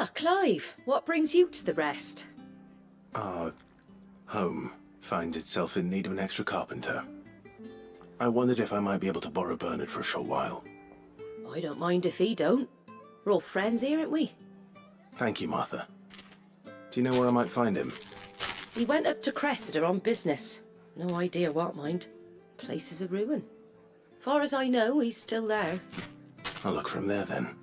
Ah, Clive, what brings you to the rest? Our home finds itself in need of an extra carpenter. I wondered if I might be able to borrow Bernard for a short while. I don't mind if he don't. We're all friends here, aren't we? Thank you, Martha. Do you know where I might find him? He went up to Cressida on business. No idea what, mind. Place is a ruin. Far as I know, he's still there. I'll look for him there then.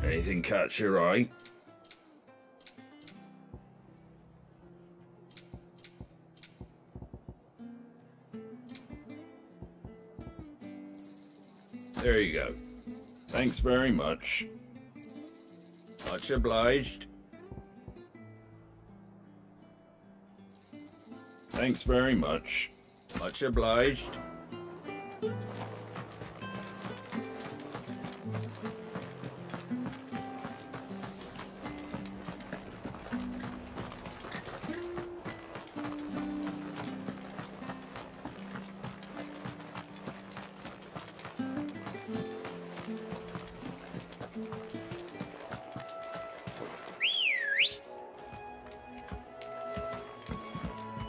Anything catch your eye? There you go. Thanks very much. Much obliged. Thanks very much. Much obliged.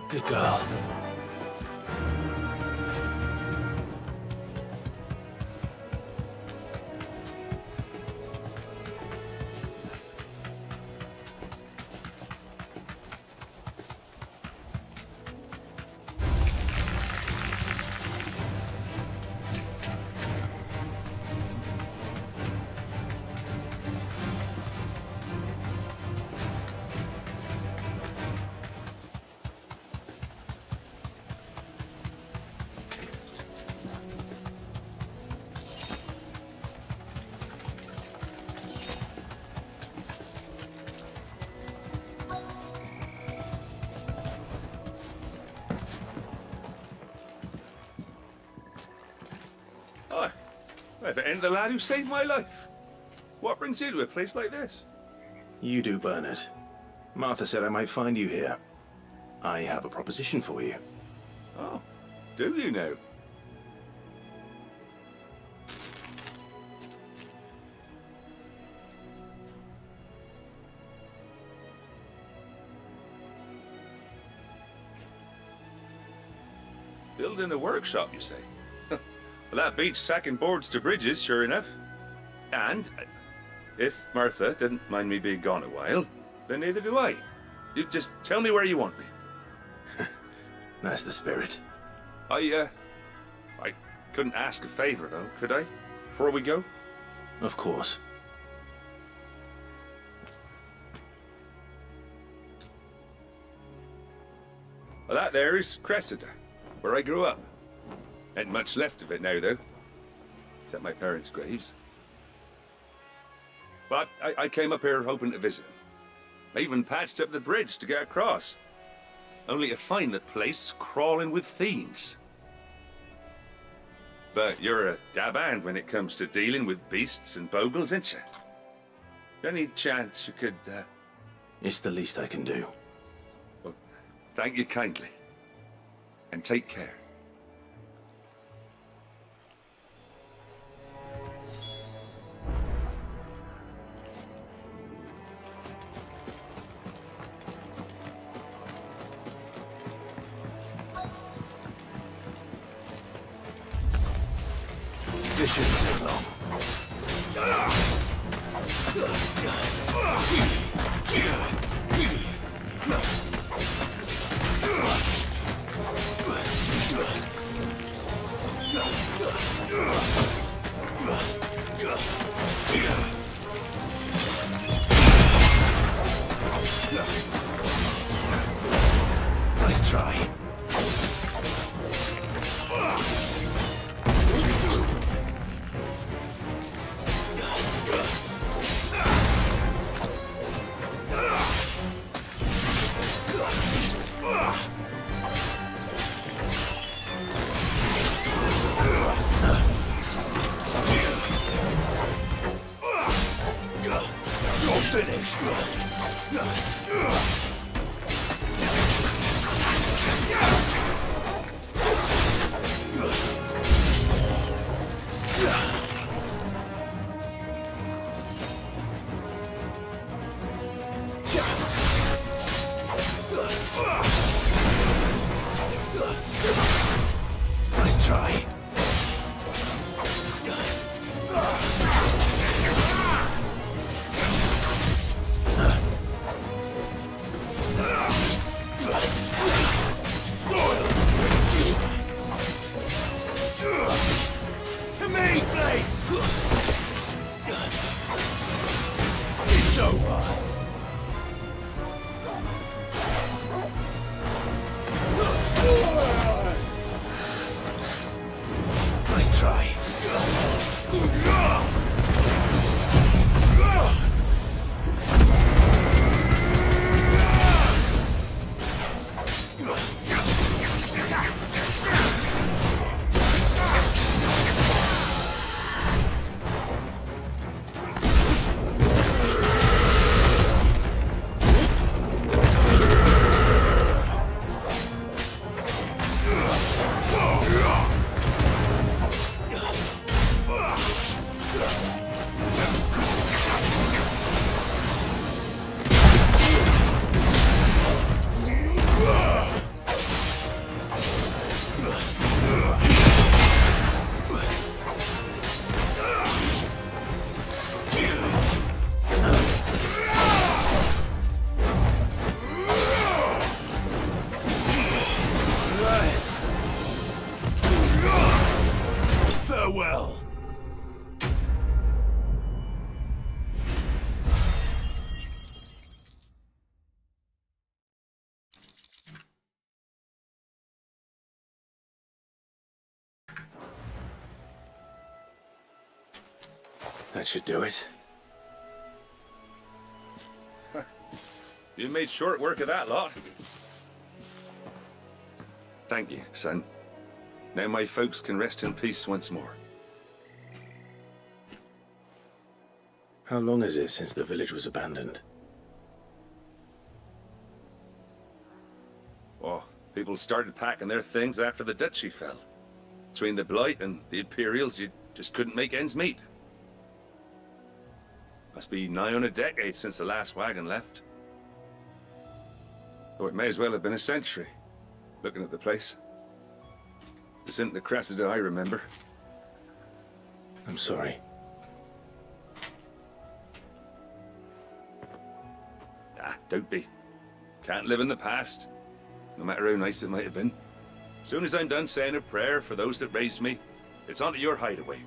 Good girl. I've ended the lad who saved my life. What brings you to a place like this? You do, Bernard. Martha said I might find you here. I have a proposition for you. Oh, do you now? Building a workshop, you say? Well, that beats tacking boards to bridges, sure enough. And if Martha didn't mind me being gone a while, then neither do I. You just tell me where you want me. That's the spirit. I couldn't ask a favor, though, could I? Before we go? Of course. Well, that there is Cressida, where I grew up. Ain't much left of it now, though. Except my parents' graves. But I came up here hoping to visit them. I even patched up the bridge to get across. Only to find the place crawling with fiends. But you're a dab hand when it comes to dealing with beasts and bogles, ain't you? Any chance you could, It's the least I can do. Well, thank you kindly. And take care. This shouldn't take long. Nice try. Nice try. To me, blades! It's over. Nice try. Farewell. That should do it. You made short work of that lot. Thank you, son. Now my folks can rest in peace once more. How long is it since the village was abandoned? Oh, people started packing their things after the duchy fell. Between the Blight and the Imperials, you just couldn't make ends meet. Must be nigh on a decade since the last wagon left. Though it may as well have been a century, looking at the place. This isn't the Cressida I remember. I'm sorry. Ah, don't be. Can't live in the past, no matter how nice it might have been. Soon as I'm done saying a prayer for those that raised me, it's on to your hideaway.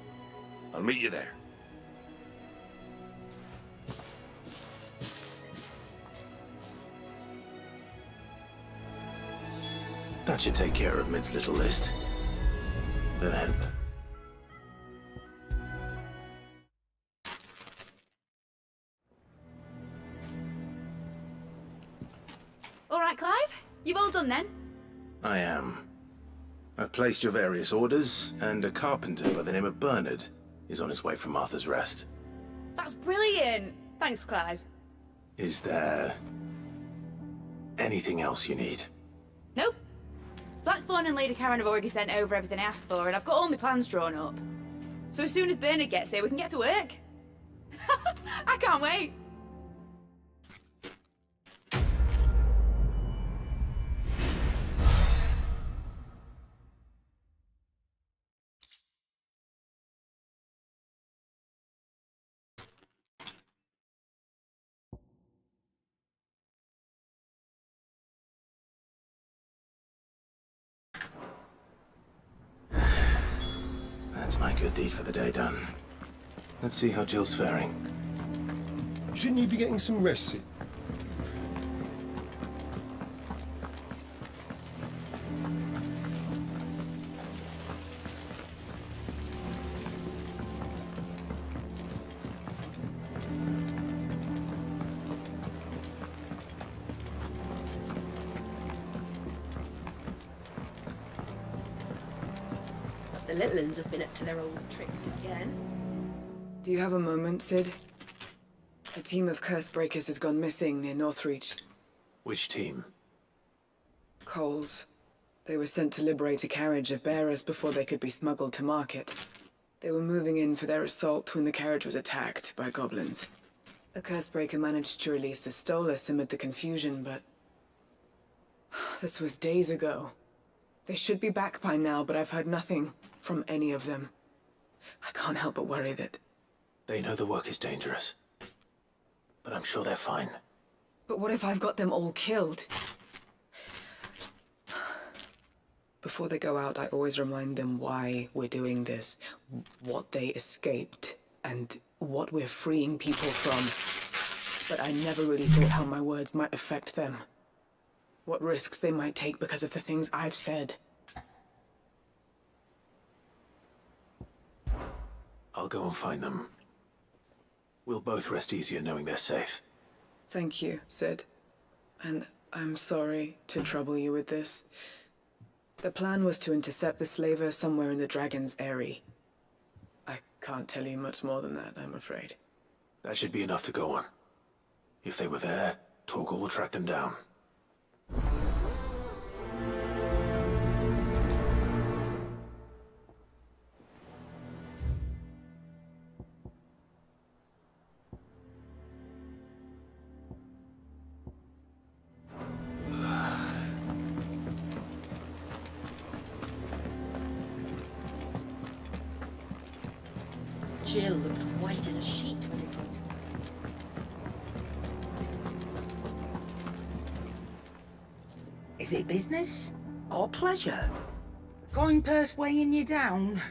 I'll meet you there. That should take care of Mid's little list. Then. All right, Clive? You've all done then? I am. I've placed your various orders, and a carpenter by the name of Bernard is on his way from Arthur's Rest. That's brilliant. Thanks, Clive. Is there anything else you need? Nope. Blackthorn and Lady Karen have already sent over everything I asked for, and I've got all my plans drawn up. So as soon as Bernard gets here, we can get to work. I can't wait. That's my good deed for the day done. Let's see how Jill's faring. Shouldn't you be getting some rest, Sid? The little uns have been up to their old tricks again. Do you have a moment, Sid? A team of curse breakers has gone missing near Northreach. Which team? Coles. They were sent to liberate a carriage of bearers before they could be smuggled to market. They were moving in for their assault when the carriage was attacked by goblins. A curse breaker managed to release a Stolas amid the confusion, but... this was days ago. They should be back by now, but I've heard nothing from any of them. I can't help but worry that... They know the work is dangerous. But I'm sure they're fine. But what if I've got them all killed? Before they go out, I always remind them why we're doing this, what they escaped, and what we're freeing people from. But I never really thought how my words might affect them. What risks they might take because of the things I've said. I'll go and find them. We'll both rest easier knowing they're safe. Thank you, Sid. And I'm sorry to trouble you with this. The plan was to intercept the slaver somewhere in the Dragon's Eyrie. I can't tell you much more than that, I'm afraid. That should be enough to go on. If they were there, Torgal will track them down. Jill looked white as a sheet when it got. Is it business or pleasure? Coin purse weighing you down?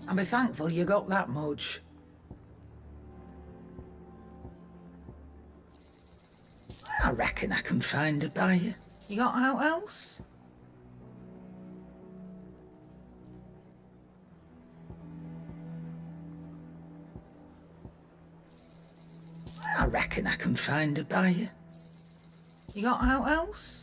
I'll be thankful you got that much. I reckon I can find a buyer. You got out else? I reckon I can find a buyer. You got out else?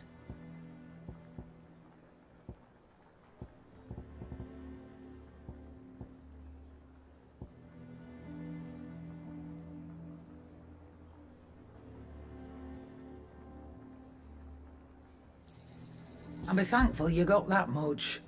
I'll be thankful you got that much.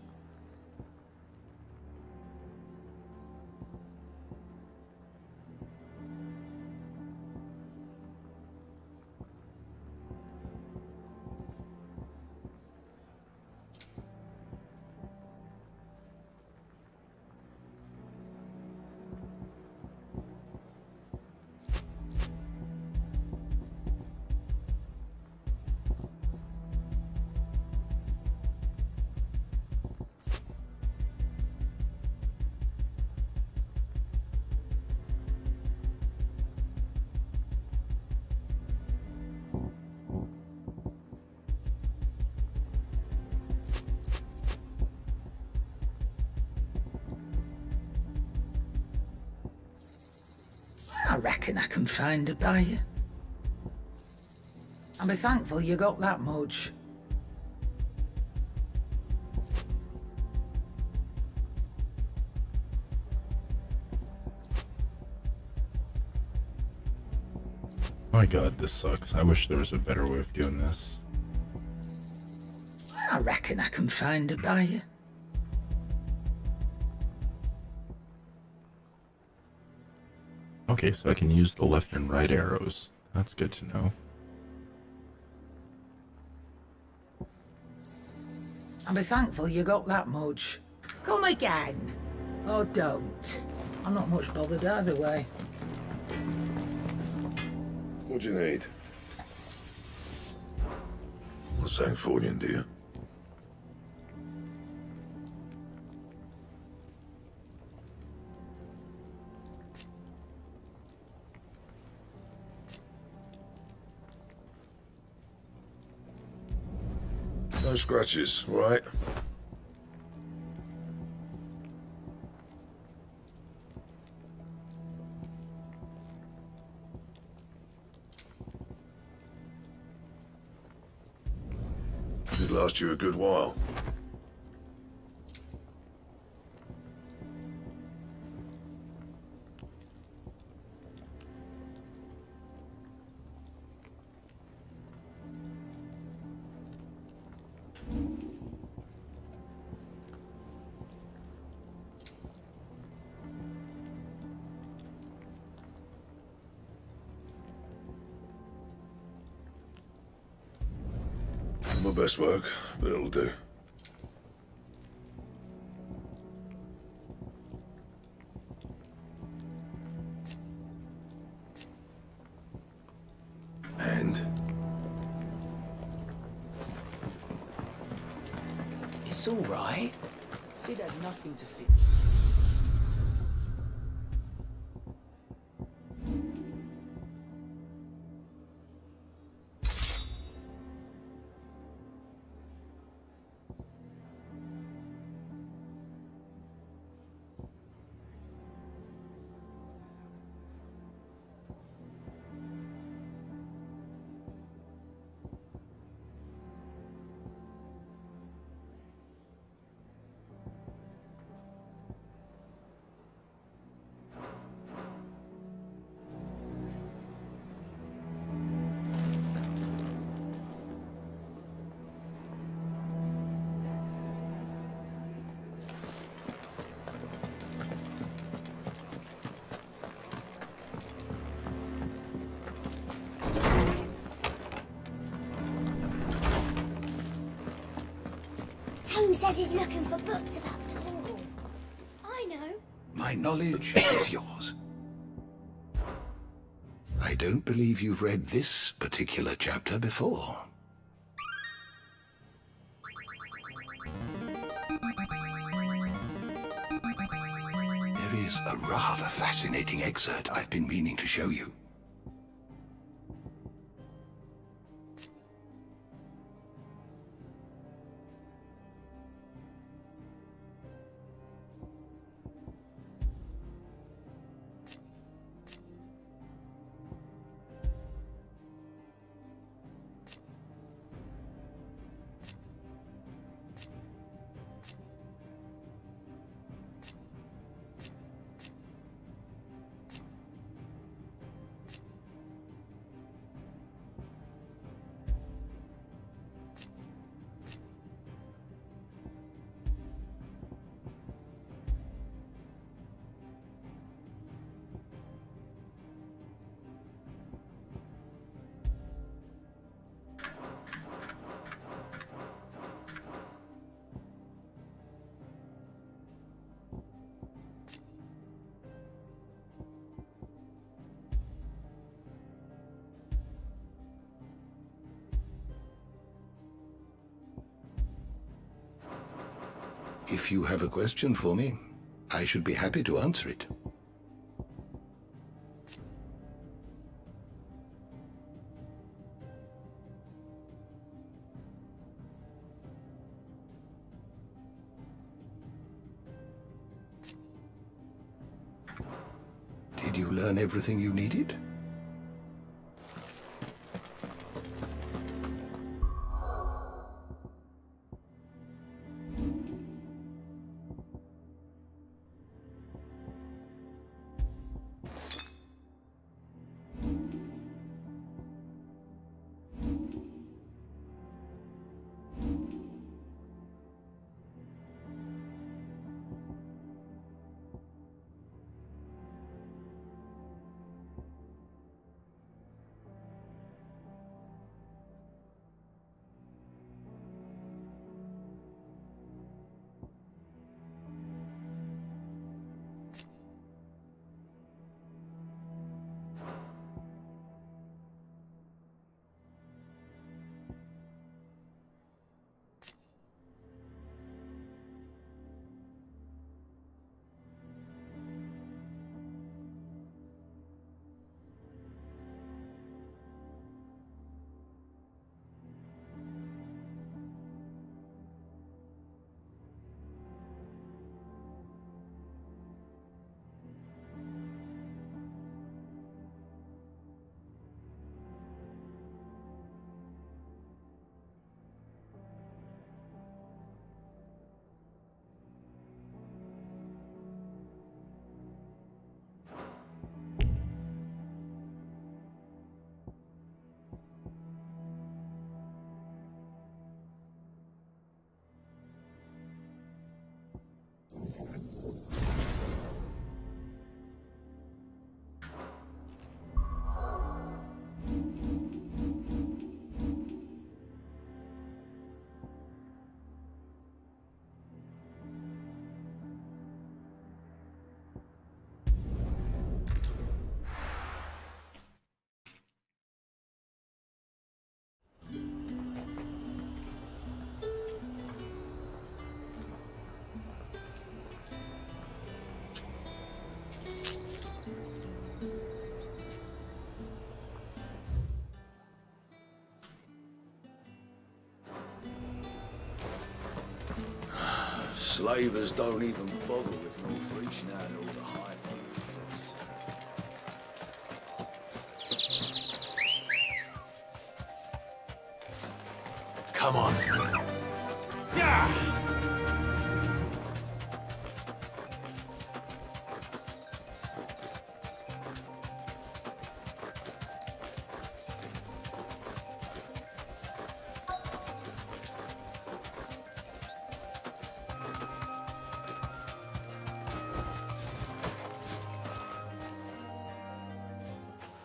I reckon I can find a buyer. I'll be thankful you got that much. My god, this sucks. I wish there was a better way of doing this. I reckon I can find a buyer. Okay, so I can use the left and right arrows. That's good to know. I'll be thankful you got that much. Come again. Or don't. I'm not much bothered either way. What do you need? Not saying fortune, do you? No scratches, right? Should last you a good while. My best work, but it'll do. And? It's all right. Sid has nothing to fix. Tone says he's looking for books about Torgal. I know. My knowledge is yours. I don't believe you've read this particular chapter before. There is a rather fascinating excerpt I've been meaning to show you. If you have a question for me, I should be happy to answer it. Did you learn everything you needed? Slavers don't even bother with North reaching out all the high posts. Come on. Yeah!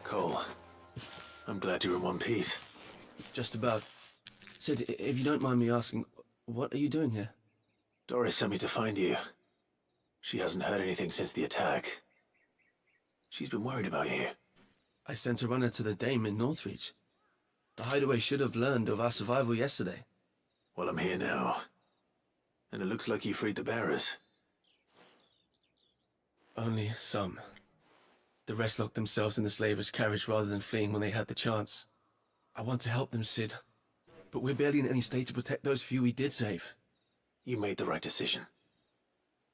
Cole, I'm glad you're in one piece. Just about. Sid, if you don't mind me asking, what are you doing here? Doris sent me to find you. She hasn't heard anything since the attack. She's been worried about you. I sent a runner to the Dame in Northreach. The hideaway should have learned of our survival yesterday. Well, I'm here now. And it looks like you freed the bearers. Only some. The rest locked themselves in the slavers' carriage rather than fleeing when they had the chance. I want to help them, Sid. But we're barely in any state to protect those few we did save. You made the right decision.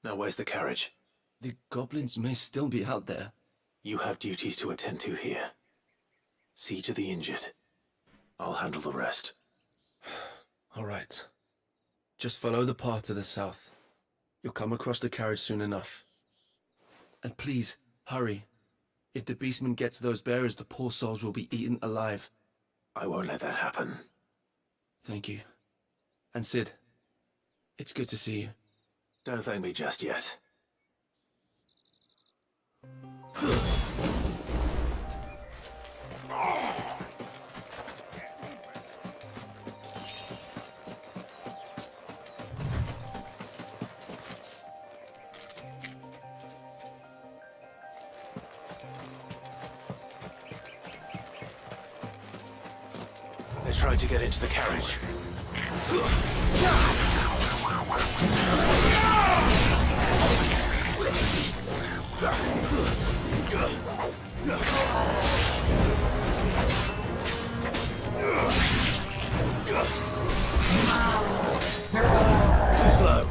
Now where's the carriage? The goblins may still be out there. You have duties to attend to here. See to the injured. I'll handle the rest. All right. Just follow the path to the south. You'll come across the carriage soon enough. And please, hurry. If the beastmen get to those bearers, the poor souls will be eaten alive. I won't let that happen. Thank you. And Sid, it's good to see you. Don't thank me just yet. They're trying to get into the carriage. Too slow.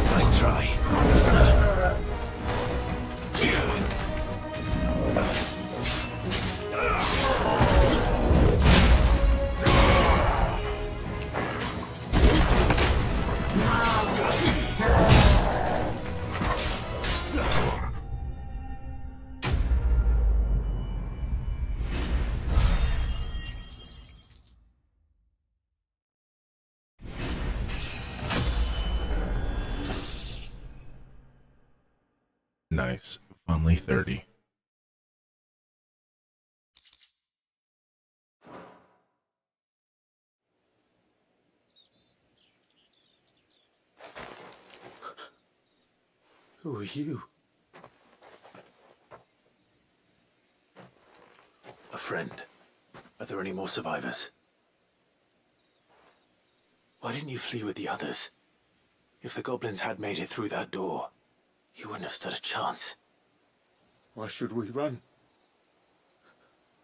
Nice try. Nice. Only 30. Who are you? A friend. Are there any more survivors? Why didn't you flee with the others? If the goblins had made it through that door, you wouldn't have stood a chance. Why should we run?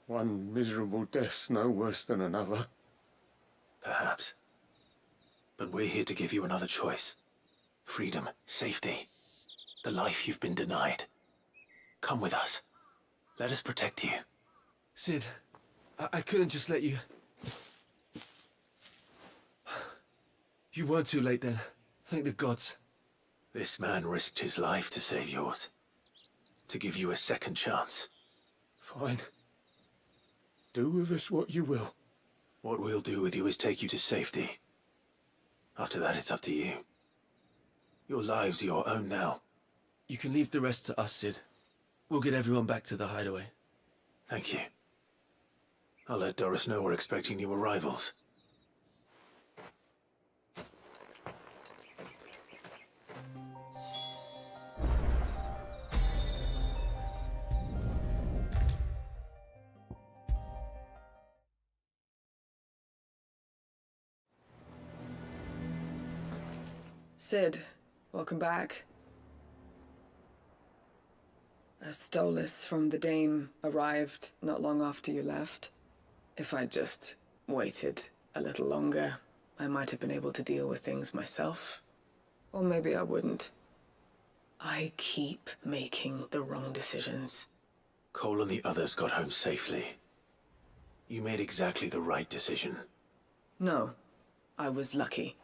One miserable death's no worse than another. Perhaps. But we're here to give you another choice. Freedom, safety, the life you've been denied. Come with us. Let us protect you. Sid, I couldn't just let you... You weren't too late then. Thank the gods. This man risked his life to save yours. To give you a second chance. Fine. Do with us what you will. What we'll do with you is take you to safety. After that, it's up to you. Your lives are your own now. You can leave the rest to us, Sid. We'll get everyone back to the hideaway. Thank you. I'll let Doris know we're expecting new arrivals. Sid, welcome back. A Stolas from the Dame arrived not long after you left. If I'd just waited a little longer, I might have been able to deal with things myself. Or maybe I wouldn't. I keep making the wrong decisions. Cole and the others got home safely. You made exactly the right decision. No, I was lucky.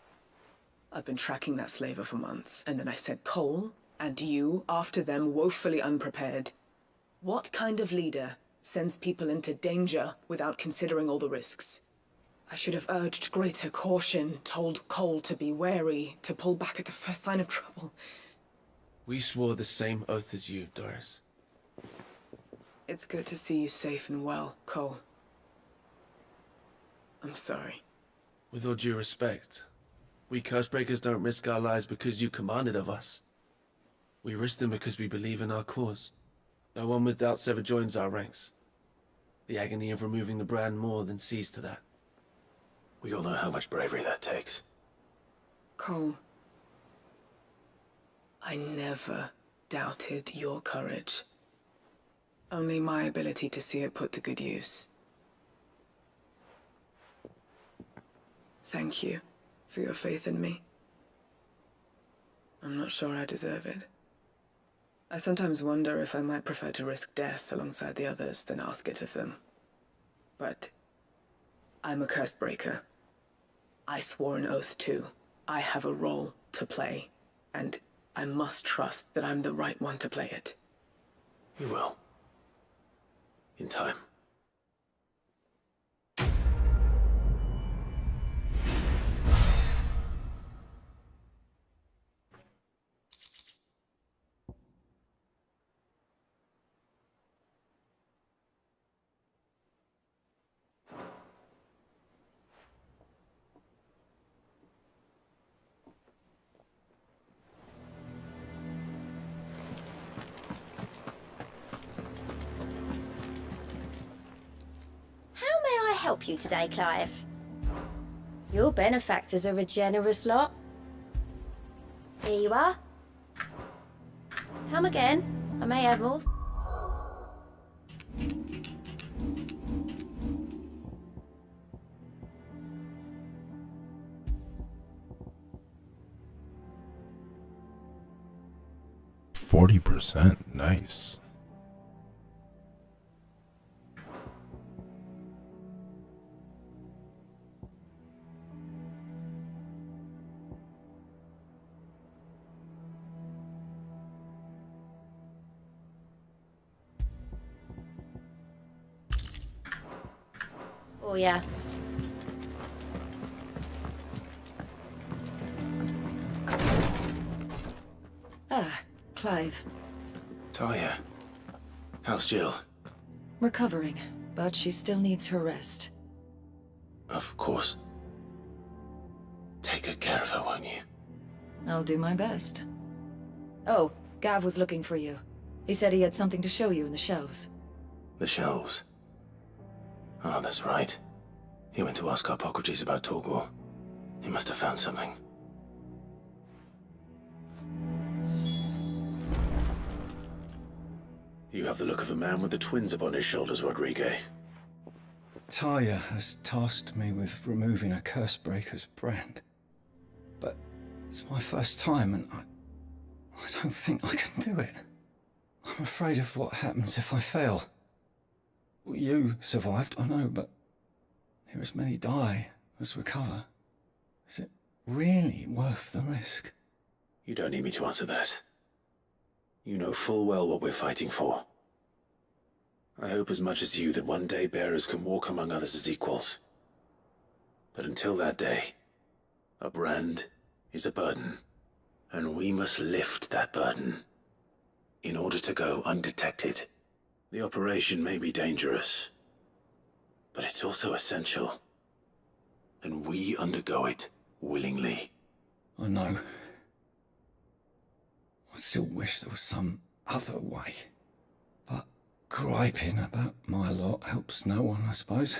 I've been tracking that slaver for months, and then I sent Cole and you after them, woefully unprepared. What kind of leader sends people into danger without considering all the risks? I should have urged greater caution, told Cole to be wary, to pull back at the first sign of trouble. We swore the same oath as you, Doris. It's good to see you safe and well, Cole. I'm sorry. With all due respect, we Cursebreakers don't risk our lives because you commanded of us. We risk them because we believe in our cause. No one with doubts ever joins our ranks. The agony of removing the brand more than sees to that. We all know how much bravery that takes. Cole, I never doubted your courage. Only my ability to see it put to good use. Thank you for your faith in me. I'm not sure I deserve it. I sometimes wonder if I might prefer to risk death alongside the others than ask it of them. But I'm a Cursebreaker. I swore an oath too. I have a role to play, and I must trust that I'm the right one to play it. You will. In time. Help you today, Clive? Your benefactors are a generous lot. Here you are. Come again. I may have more. %, nice. Oh, yeah. Ah, Clive. Talia. How's Jill? Recovering, but she still needs her rest. Of course. Take good care of her, won't you? I'll do my best. Oh, Gav was looking for you. He said he had something to show you in the shelves. The shelves. Oh, that's right. He went to ask Harpocrates about Torgor. He must have found something. You have the look of a man with the twins upon his shoulders, Rodrigue. Talia has tasked me with removing a Cursebreaker's brand. But it's my first time and I don't think I can do it. I'm afraid of what happens if I fail. You survived, I know, but near as many die as recover. Is it really worth the risk? You don't need me to answer that. You know full well what we're fighting for. I hope as much as you that one day bearers can walk among others as equals. But until that day, a brand is a burden, and we must lift that burden in order to go undetected. The operation may be dangerous, but it's also essential, and we undergo it willingly. I know. I still wish there was some other way. But griping about my lot helps no one, I suppose.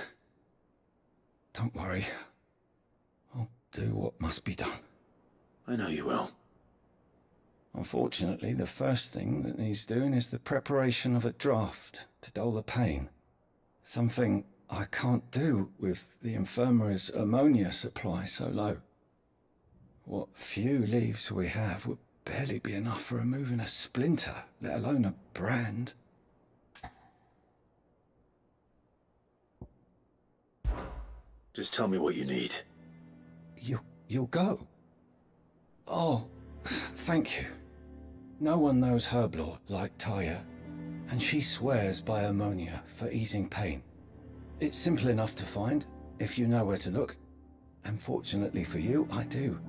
Don't worry. I'll do what must be done. I know you will. Unfortunately, the first thing that needs doing is the preparation of a draft to dull the pain. Something I can't do with the infirmary's ammonia supply so low. What few leaves we have would barely be enough for removing a splinter, let alone a brand. Just tell me what you need. You'll go? Oh, thank you. No one knows herb lore like Taya, and she swears by ammonia for easing pain. It's simple enough to find, if you know where to look. And fortunately for you, I do.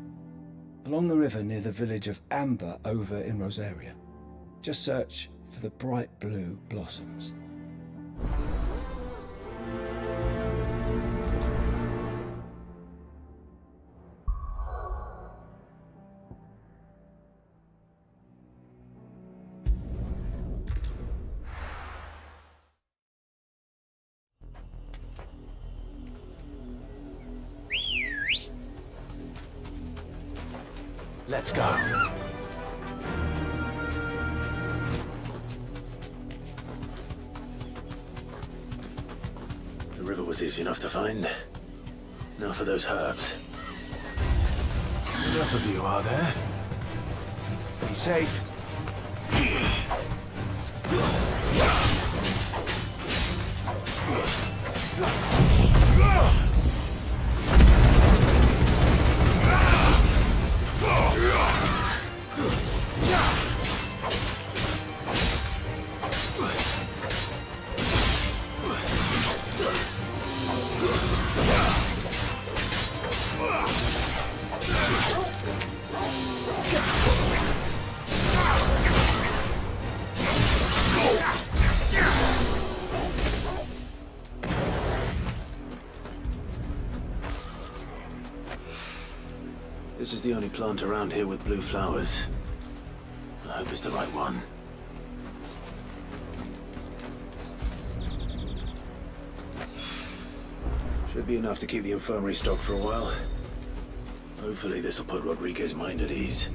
Along the river near the village of Amber over in Rosaria. Just search for the bright blue blossoms. Let's go. The river was easy enough to find. Now for those herbs. Enough of you, are there? Be safe. This is the only plant around here with blue flowers. I hope it's the right one. Should be enough to keep the infirmary stocked for a while. Hopefully this'll put Rodriguez's mind at ease.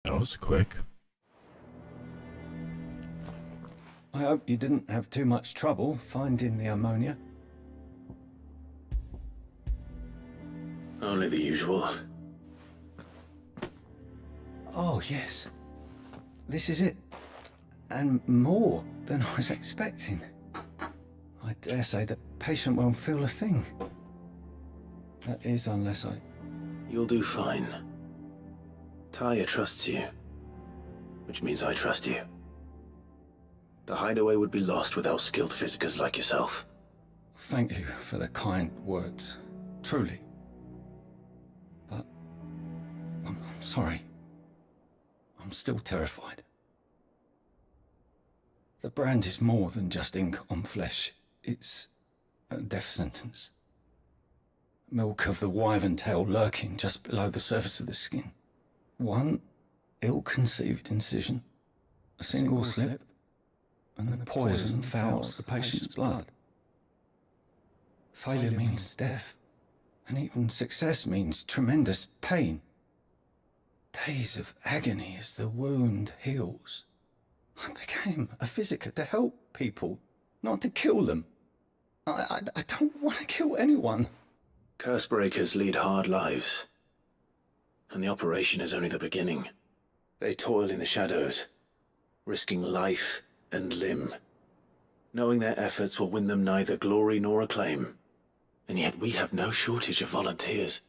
That was quick. I hope you didn't have too much trouble finding the ammonia. Only the usual. Oh, yes. This is it. And more than I was expecting. I dare say the patient won't feel a thing. That is, unless I... You'll do fine. Taya trusts you, which means I trust you. The hideaway would be lost without skilled physicers like yourself. Thank you for the kind words. Truly. But... I'm sorry. I'm still terrified. The brand is more than just ink on flesh. It's a death sentence. Milk of the wyvern tail lurking just below the surface of the skin. One ill-conceived incision, a single slip, and the poison fouls the patient's blood. Failure means death, and even success means tremendous pain. Days of agony as the wound heals. I became a physiker to help people, not to kill them. I don't want to kill anyone. Cursebreakers lead hard lives, and the operation is only the beginning. They toil in the shadows, risking life and limb, knowing their efforts will win them neither glory nor acclaim, And yet we have no shortage of volunteers.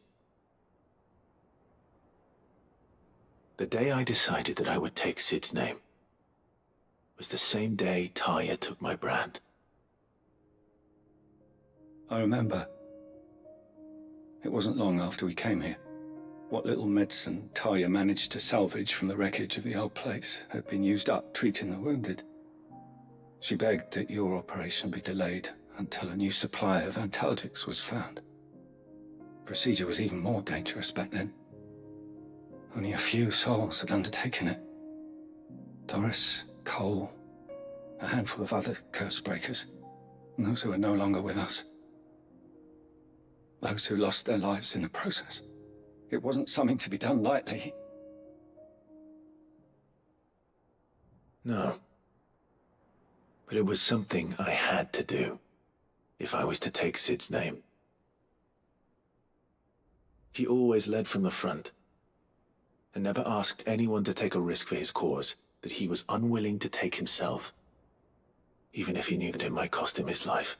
The day I decided that I would take Sid's name was the same day Taya took my brand. I remember. It wasn't long after we came here. What little medicine Taya managed to salvage from the wreckage of the old place had been used up treating the wounded. She begged that your operation be delayed until a new supply of antalgics was found. Procedure was even more dangerous back then. Only a few souls had undertaken it. Doris, Cole, a handful of other curse breakers, and those who are no longer with us. Those who lost their lives in the process. It wasn't something to be done lightly. No. But it was something I had to do, if I was to take Sid's name. He always led from the front, and never asked anyone to take a risk for his cause that he was unwilling to take himself, even if he knew that it might cost him his life.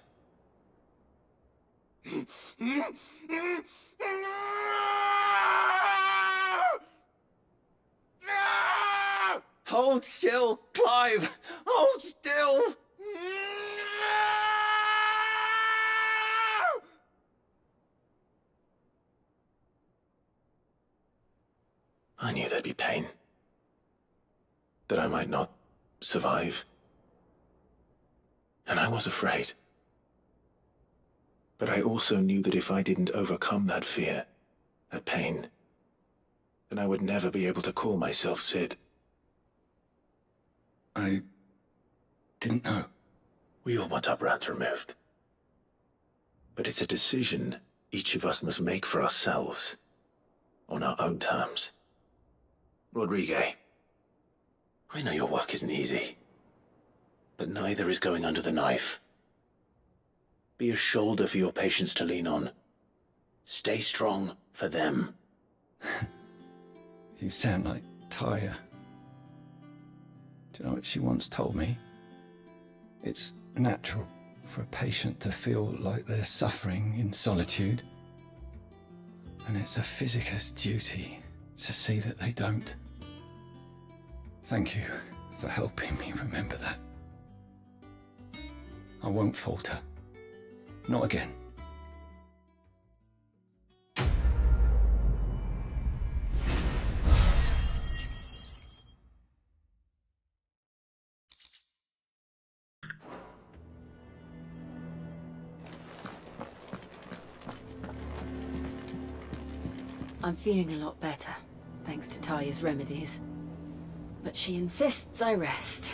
Hold still, Clive! Hold still! I knew there'd be pain. That I might not survive. And I was afraid. But I also knew that if I didn't overcome that fear, that pain, then I would never be able to call myself Sid. I didn't know. We all want our brands removed. But it's a decision each of us must make for ourselves, on our own terms. Rodrigue, I know your work isn't easy, but neither is going under the knife. Be a shoulder for your patients to lean on. Stay strong for them. You sound like Taya. Do you know what she once told me? It's natural for a patient to feel like they're suffering in solitude. And it's a physicist's duty to see that they don't. Thank you for helping me remember that. I won't falter. Not again. I'm feeling a lot better, thanks to Taya's remedies. But she insists I rest.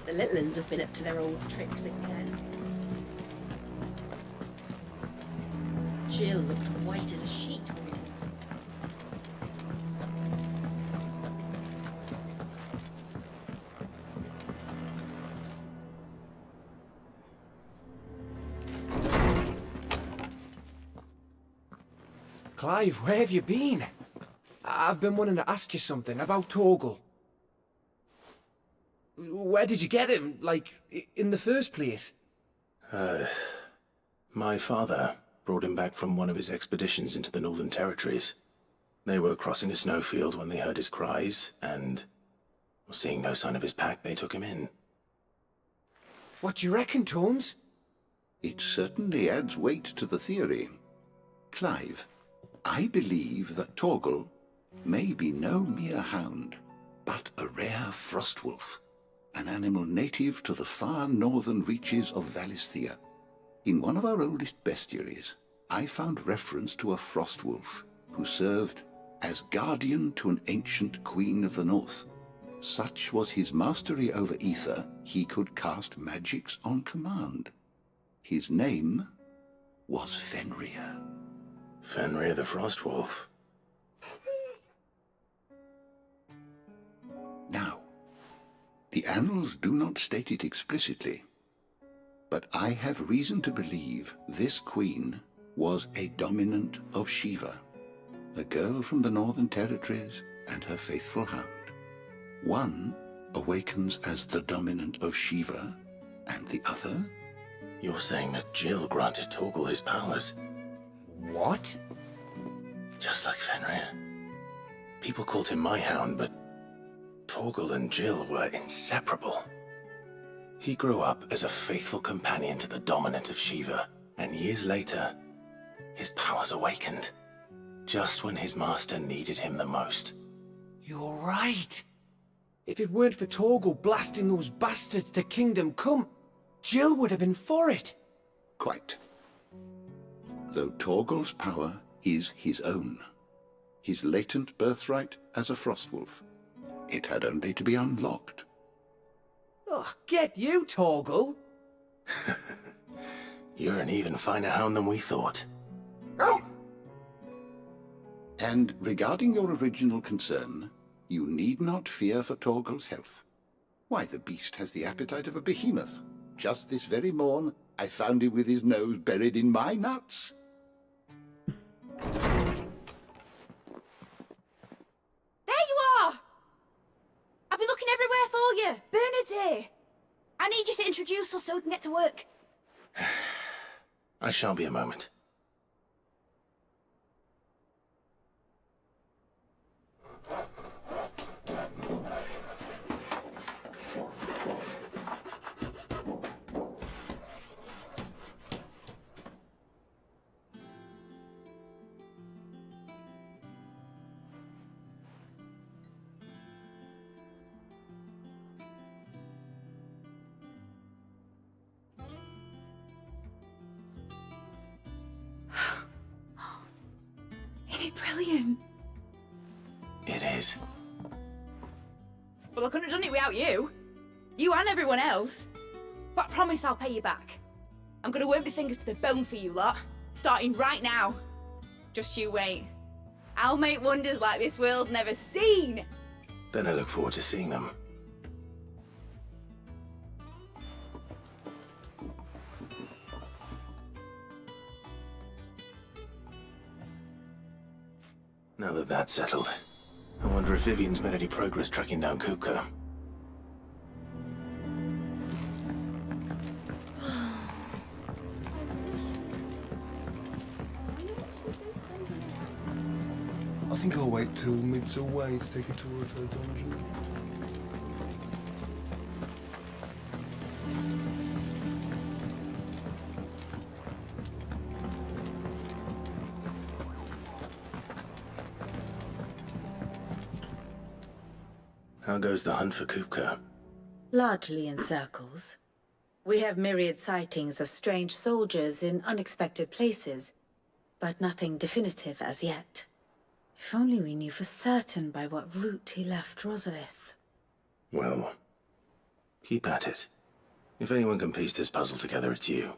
The little uns have been up to their old tricks again. Jill looked white as a sheet. Clive, where have you been? I've been wanting to ask you something about Torgal. Where did you get him, like, in the first place? My father brought him back from one of his expeditions into the Northern Territories. They were crossing a snowfield when they heard his cries, and seeing no sign of his pack, they took him in. What do you reckon, Tomes? It certainly adds weight to the theory. Clive, I believe that Torgal may be no mere hound, but a rare frostwolf, an animal native to the far northern reaches of Valisthea. In one of our oldest bestiaries, I found reference to a frostwolf who served as guardian to an ancient queen of the north. Such was his mastery over ether, he could cast magics on command. His name was Fenrir. Fenrir the Frostwolf. Now, The annals do not state it explicitly, but I have reason to believe this queen was a dominant of Shiva, a girl from the Northern Territories and her faithful hound. One awakens as the dominant of Shiva, and the other? You're saying that Jill granted Torgal his powers? What? Just like Fenrir. People called him my hound, but Torgal and Jill were inseparable. He grew up as a faithful companion to the dominant of Shiva, and years later, his powers awakened, just when his master needed him the most. You're right. If it weren't for Torgal blasting those bastards to Kingdom Come, Jill would have been for it. Quite. Though Torgal's power is his own, his latent birthright as a Frostwolf. It had only to be unlocked. Oh, get you, Torgal! You're an even finer hound than we thought. And regarding your original concern, you need not fear for Torgal's health. Why, the beast has the appetite of a behemoth. Just this very morn, I found him with his nose buried in my nuts. There you are! I've been looking everywhere for you. Bernard's here. I need you to introduce us so we can get to work. I shall be a moment. Isn't it brilliant? It is. Well, I couldn't have done it without you. You and everyone else. But I promise I'll pay you back. I'm gonna work my fingers to the bone for you lot. Starting right now. Just you wait. I'll make wonders like this world's never seen. Then I look forward to seeing them. Now that that's settled, I wonder if Vivian's made any progress tracking down Kupka. I think I'll wait till mid's away to take a tour of her dungeon. How goes the hunt for Kupka? Largely in circles. We have myriad sightings of strange soldiers in unexpected places, but nothing definitive as yet. If only we knew for certain by what route he left Rosalith. Well, keep at it. If anyone can piece this puzzle together, it's you.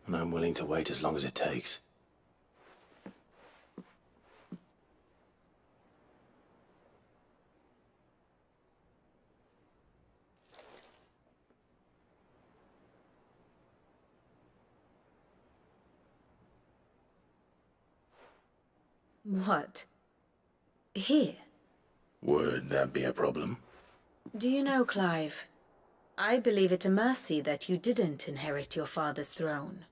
And I'm willing to wait as long as it takes. What? Here? Would that be a problem? Do you know, Clive? I believe it a mercy that you didn't inherit your father's throne.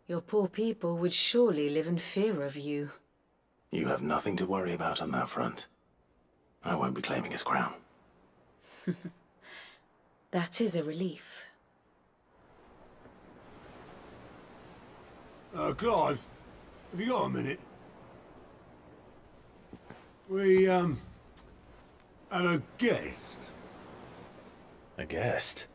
Your poor people would surely live in fear of you. You have nothing to worry about on that front. I won't be claiming his crown. That is a relief. Clive, have you got a minute? We, have a guest. A guest?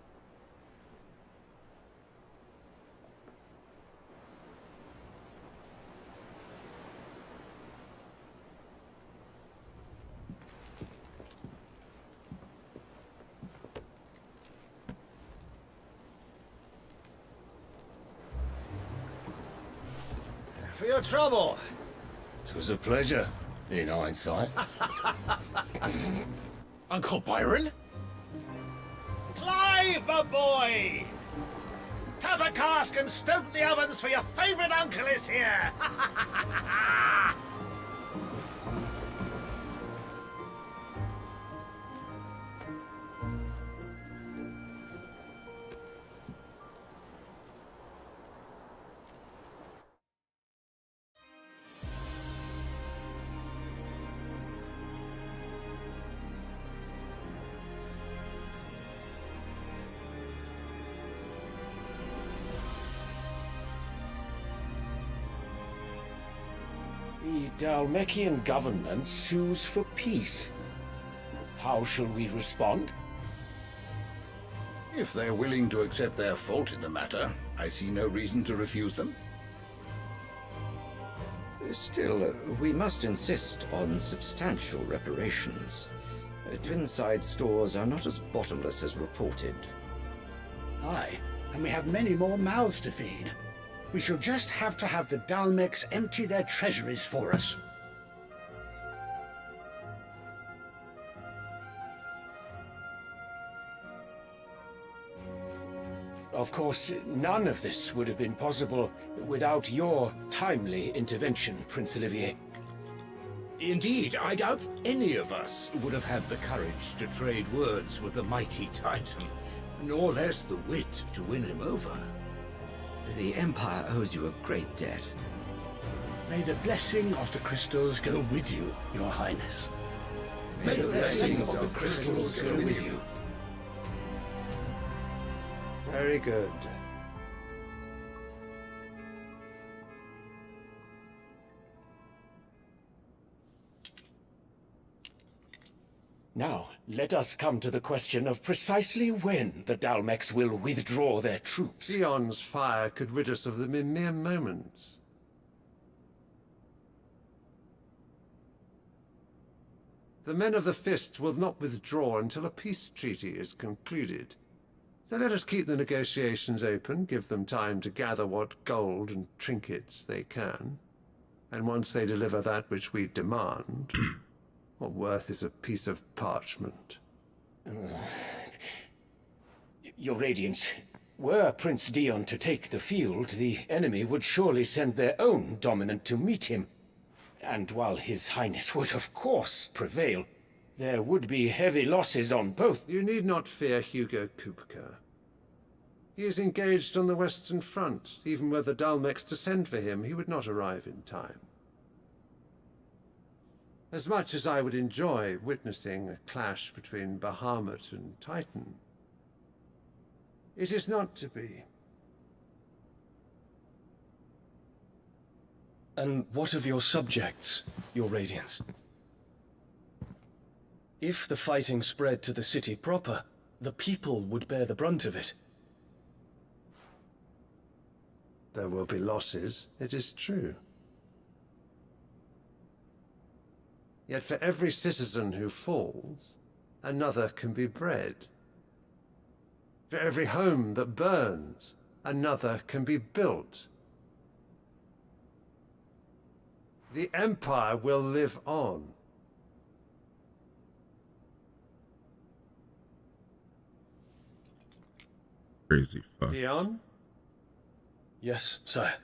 For your trouble. It was a pleasure, in hindsight. Uncle Byron? Clive, my boy! Tap a cask and stoke the ovens, for your favourite uncle is here! The Dalmekian government sues for peace. How shall we respond? If they're willing to accept their fault in the matter, I see no reason to refuse them. Still, we must insist on substantial reparations. Twinside stores are not as bottomless as reported. Aye, and we have many more mouths to feed. We shall just have to have the Dalmecs empty their treasuries for us. Of course, none of this would have been possible without your timely intervention, Prince Olivier. Indeed, I doubt any of us would have had the courage to trade words with the mighty Titan, nor less the wit to win him over. The Empire owes you a great debt. May the blessing of the crystals go with you, Your Highness. May the blessing of the crystals go with you. Very good. Now, let us come to the question of precisely when the Dalmecs will withdraw their troops. Theon's fire could rid us of them in mere moments. The men of the Fist will not withdraw until a peace treaty is concluded. So let us keep the negotiations open, give them time to gather what gold and trinkets they can. And once they deliver that which we demand, what worth is a piece of parchment? Your Radiance, were Prince Dion to take the field, the enemy would surely send their own dominant to meet him. And while His Highness would of course prevail, there would be heavy losses on both. You need not fear Hugo Kupka. He is engaged on the Western Front. Even were the Dalmecs to send for him, he would not arrive in time. As much as I would enjoy witnessing a clash between Bahamut and Titan, it is not to be. And what of your subjects, Your Radiance? If the fighting spread to the city proper, the people would bear the brunt of it. There will be losses, it is true. Yet for every citizen who falls, another can be bred. For every home that burns, another can be built. The Empire will live on. Crazy fucks. Leon? Yes, sire.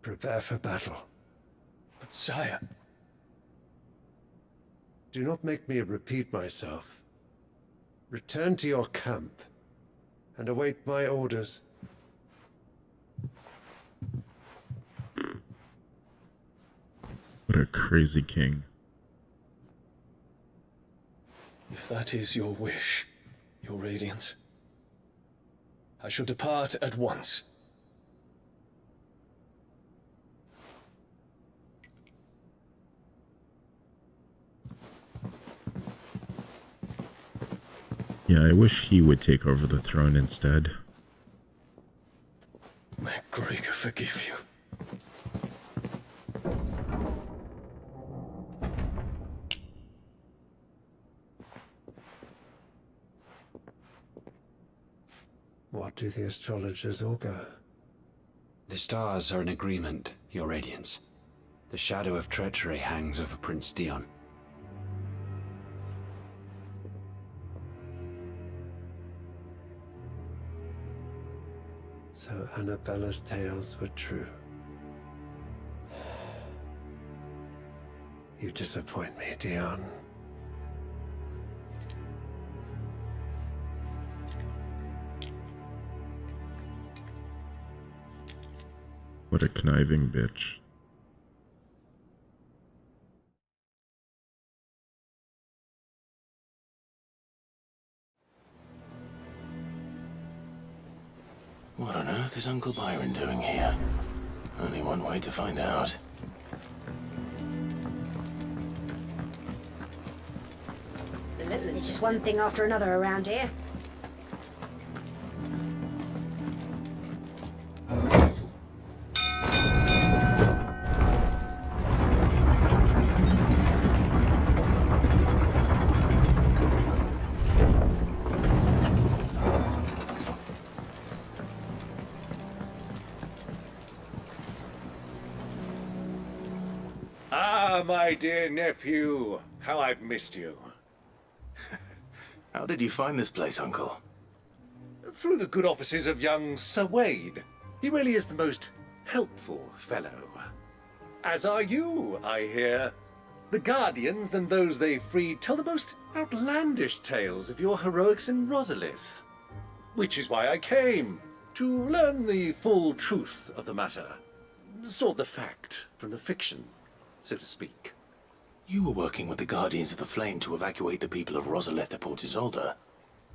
Prepare for battle. But sire... Do not make me repeat myself. Return to your camp and await my orders. What a crazy king. If that is your wish, your radiance, I shall depart at once. Yeah, I wish he would take over the throne instead. May Gregor forgive you. What do the astrologers augur? The stars are in agreement, Your Radiance. The shadow of treachery hangs over Prince Dion. So Annabella's tales were true. You disappoint me, Dion. What a conniving bitch. What on earth is Uncle Byron doing here? Only one way to find out. It's just one thing after another around here. Ah, my dear nephew, how I've missed you. How did you find this place, Uncle? Through the good offices of young Sir Wade. He really is the most helpful fellow. As are you, I hear. The Guardians and those they freed tell the most outlandish tales of your heroics in Rosalith. Which is why I came, to learn the full truth of the matter. Sort the fact from the fiction, so to speak. You were working with the Guardians of the Flame to evacuate the people of Rosalith to Port Isolde.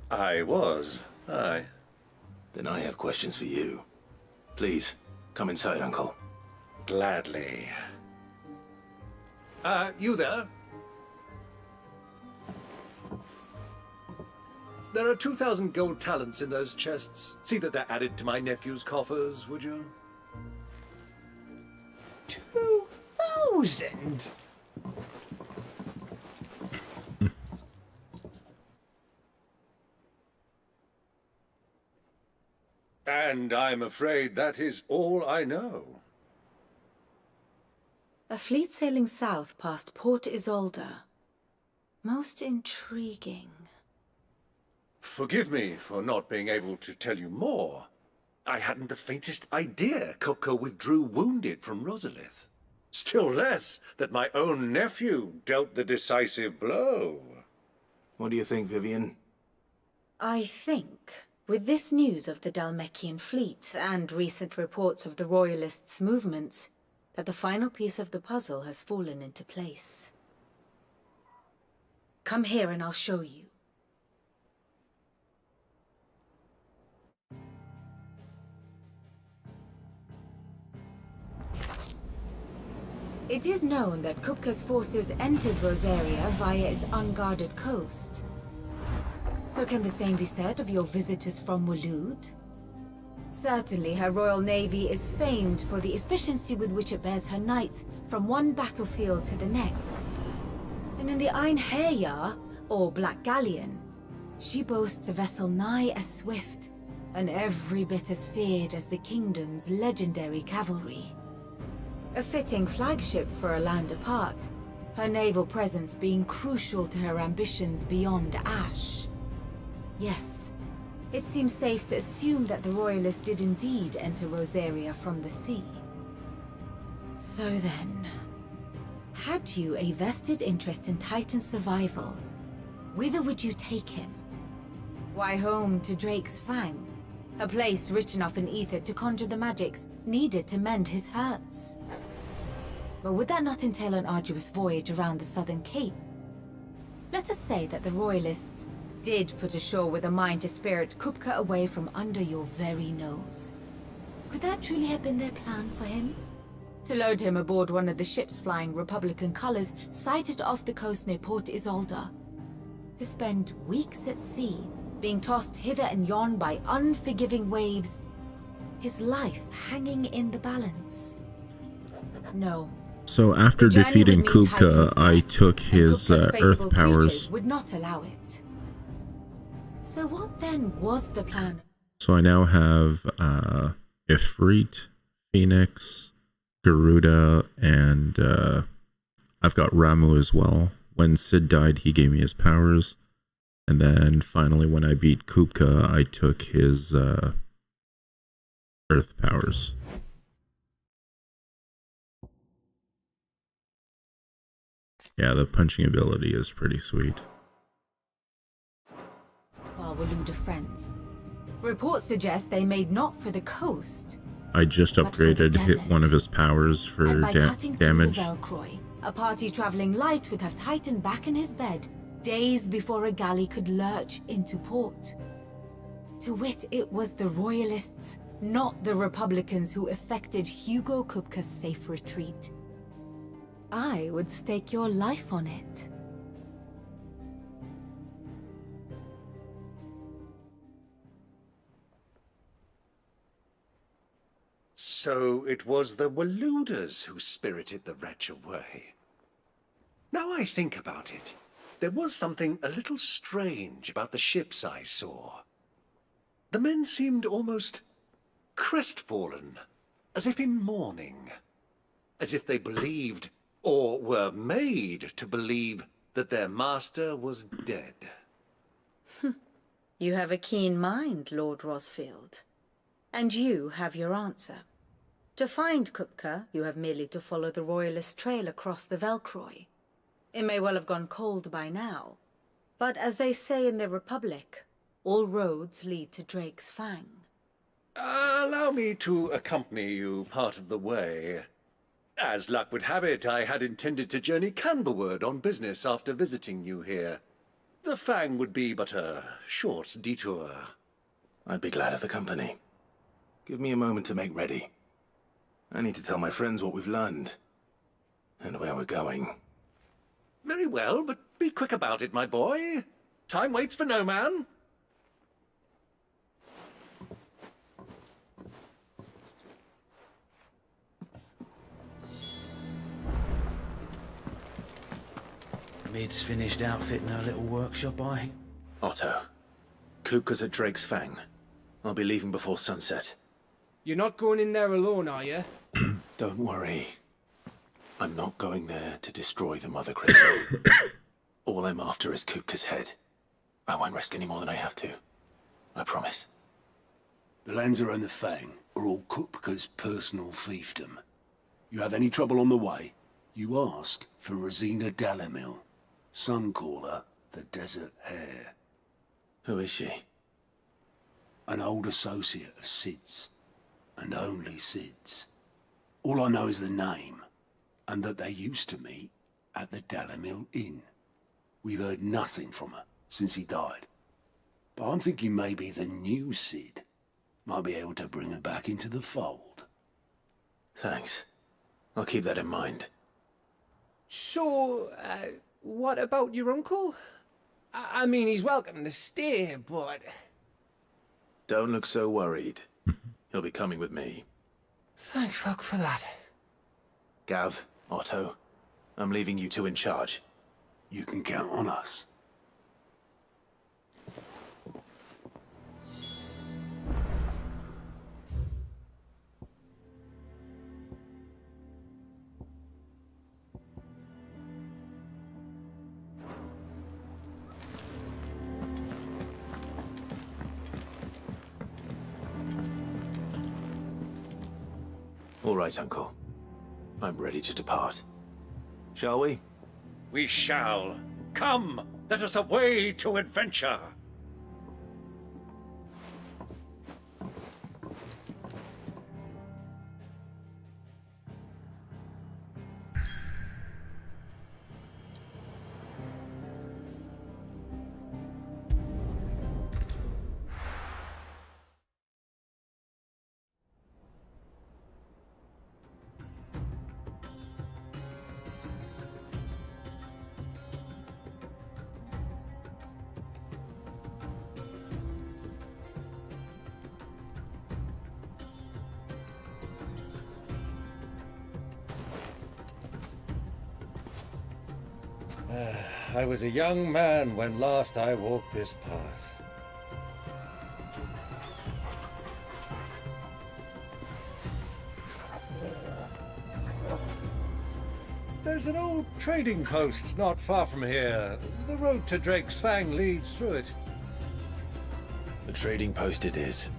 I was, aye. Then I have questions for you. Please, come inside, Uncle. Gladly. You there? There are 2,000 gold talents in those chests. See that they're added to my nephew's coffers, would you? 2,000? And I'm afraid that is all I know. A fleet sailing south past Port Isolde. Most intriguing. Forgive me for not being able to tell you more. I hadn't the faintest idea Kopko withdrew wounded from Rosalith. Still less that my own nephew dealt the decisive blow. What do you think, Vivian? I think, with this news of the Dhalmekian fleet and recent reports of the Royalists' movements, that the final piece of the puzzle has fallen into place. Come here and I'll show you. It is known that Kupka's forces entered Rosaria via its unguarded coast. So can the same be said of your visitors from Waloed? Certainly her Royal Navy is famed for the efficiency with which it bears her knights from one battlefield to the next. And in the Einherjar, or Black Galleon, she boasts a vessel nigh as swift, and every bit as feared as the kingdom's legendary cavalry. A fitting flagship for a land apart, her naval presence being crucial to her ambitions beyond Ash. Yes, it seems safe to assume that the Royalists did indeed enter Rosaria from the sea. So then, had you a vested interest in Titan's survival, whither would you take him? Why, home to Drake's Fang, a place rich enough in ether to conjure the magics needed to mend his hurts. But would that not entail an arduous voyage around the southern cape? Let us say that the Royalists did put ashore with a mind to spirit Kupka away from under your very nose. Could that truly have been their plan for him? To load him aboard one of the ships flying Republican colors sighted off the coast near Port Isolde. To spend weeks at sea, being tossed hither and yon by unforgiving waves, his life hanging in the balance. No. So after The journey defeating would mean Titan's Kupka, I death, took and his Kupka's earth faithful powers. creatures would not allow it. So what then was the plan? So I now have Ifrit, Phoenix, Garuda, and I've got Ramu as well. When Sid died, he gave me his powers. And then finally, when I beat Kupka, I took his earth powers. Yeah, the punching ability is pretty sweet. Our Waluda friends. Reports suggest they made not for the coast, I just but for the upgraded desert. one of his powers for And by cutting through damage. the Velcroy, a party traveling light would have Titan back in his bed days before a galley could lurch into port. To wit, it was the Royalists, not the Republicans, who effected Hugo Kupka's safe retreat. I would stake your life on it. So it was the Waludas who spirited the wretch away. Now I think about it, there was something a little strange about the ships I saw. The men seemed almost crestfallen, as if in mourning, as if they believed, or were made to believe, that their master was dead. You have a keen mind, Lord Rosfield. And you have your answer. To find Kupka, you have merely to follow the Royalist trail across the Velcroy. It may well have gone cold by now, but as they say in the Republic, all roads lead to Drake's Fang. Allow me to accompany you part of the way. As luck would have it, I had intended to journey Canberward on business after visiting you here. The Fang would be but a short detour. I'd be glad of the company. Give me a moment to make ready. I need to tell my friends what we've learned. And where we're going. Very well, but be quick about it, my boy. Time waits for no man. Mid's finished outfitting her little workshop, I. Otto, Kupka's at Drake's Fang. I'll be leaving before sunset. You're not going in there alone, are you? Don't worry. I'm not going there to destroy the Mother Crystal. All I'm after is Kupka's head. I won't risk any more than I have to. I promise. The Lancer and the Fang are all Kupka's personal fiefdom. You have any trouble on the way, you ask for Rosina Dalamil. Some call her the Desert Hare. Who is she? An old associate of Sid's. And only Sid's. All I know is the name, and that they used to meet at the Dalamil Inn. We've heard nothing from her since he died. But I'm thinking maybe the new Sid might be able to bring her back into the fold. Thanks. I'll keep that in mind. So, what about your uncle? I mean, he's welcome to stay, but... Don't look so worried. He'll be coming with me. Thank fuck for that. Gav, Otto, I'm leaving you two in charge. You can count on us. All right, Uncle. I'm ready to depart. Shall we? We shall. Come, let us away to adventure. I was a young man when last I walked this path. There's an old trading post not far from here. The road to Drake's Fang leads through it. The trading post it is.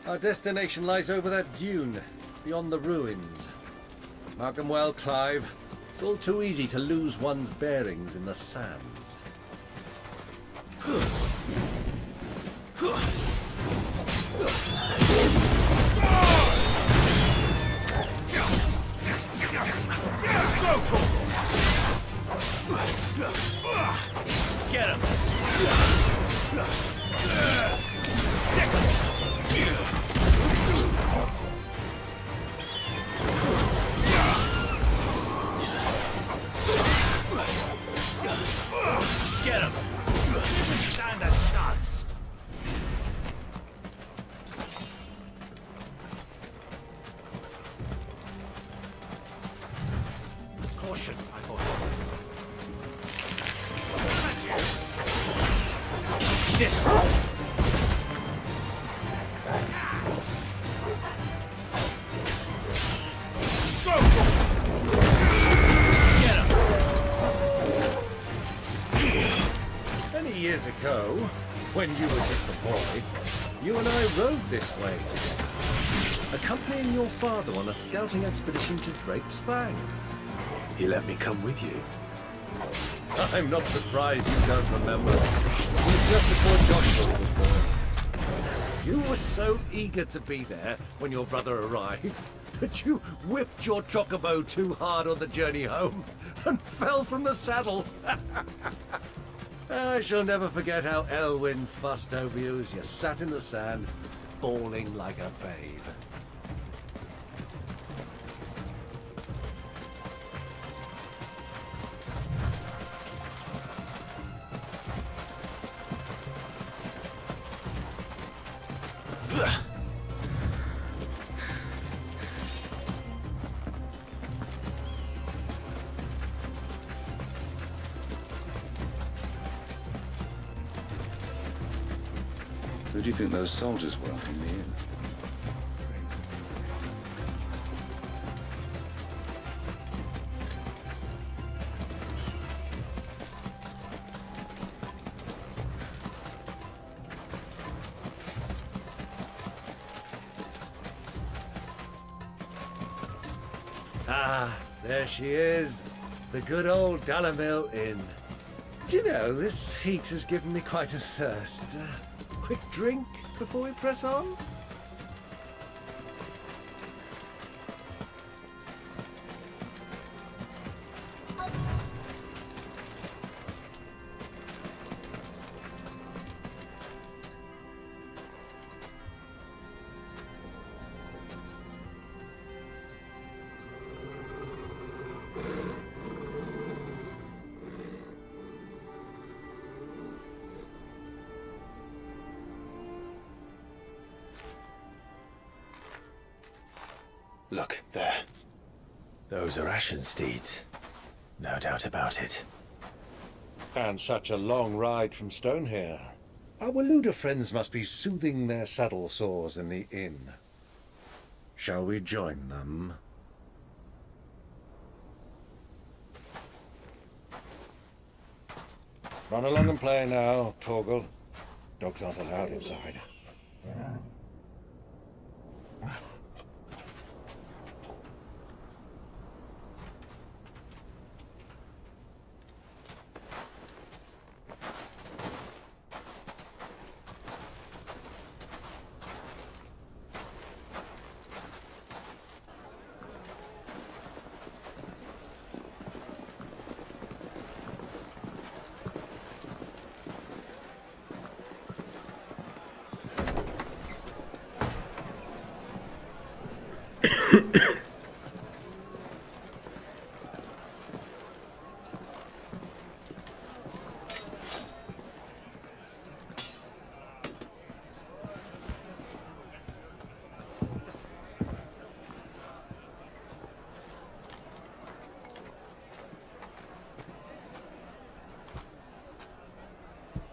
Our destination lies over that dune, beyond the ruins. Mark 'em well, Clive. It's all too easy to lose one's bearings in the sands. Get him! Get him! Didn't stand a chance! Caution, my boy. This way! Years ago, when you were just a boy, you and I rode this way together, accompanying your father on a scouting expedition to Drake's Fang. He let me come with you. I'm not surprised you don't remember. It was just before Joshua was born. You were so eager to be there when your brother arrived that you whipped your chocobo too hard on the journey home and fell from the saddle. I shall never forget how Elwyn fussed over you as you sat in the sand, bawling like a babe. Who do you think those soldiers were in the inn? Ah, there she is. The good old Dalamil Inn. Do you know, this heat has given me quite a thirst. Quick drink before we press on? Look, there. Those are ashen steeds. No doubt about it. And such a long ride from Stonehere. Our Luda friends must be soothing their saddle sores in the inn. Shall we join them? Run along and play now, Torgal. Dogs aren't allowed inside.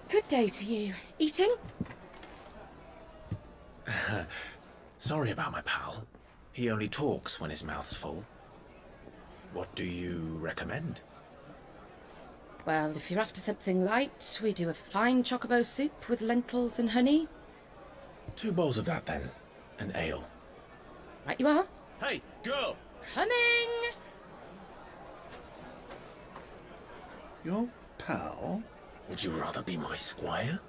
Good day to you. Eating? Sorry about my pal. He only talks when his mouth's full. What do you recommend? Well, if you're after something light, we do a fine chocobo soup with lentils and honey. 2 bowls of that then. An ale. Right you are. Hey, go! Coming! Your pal? Would you rather be my squire?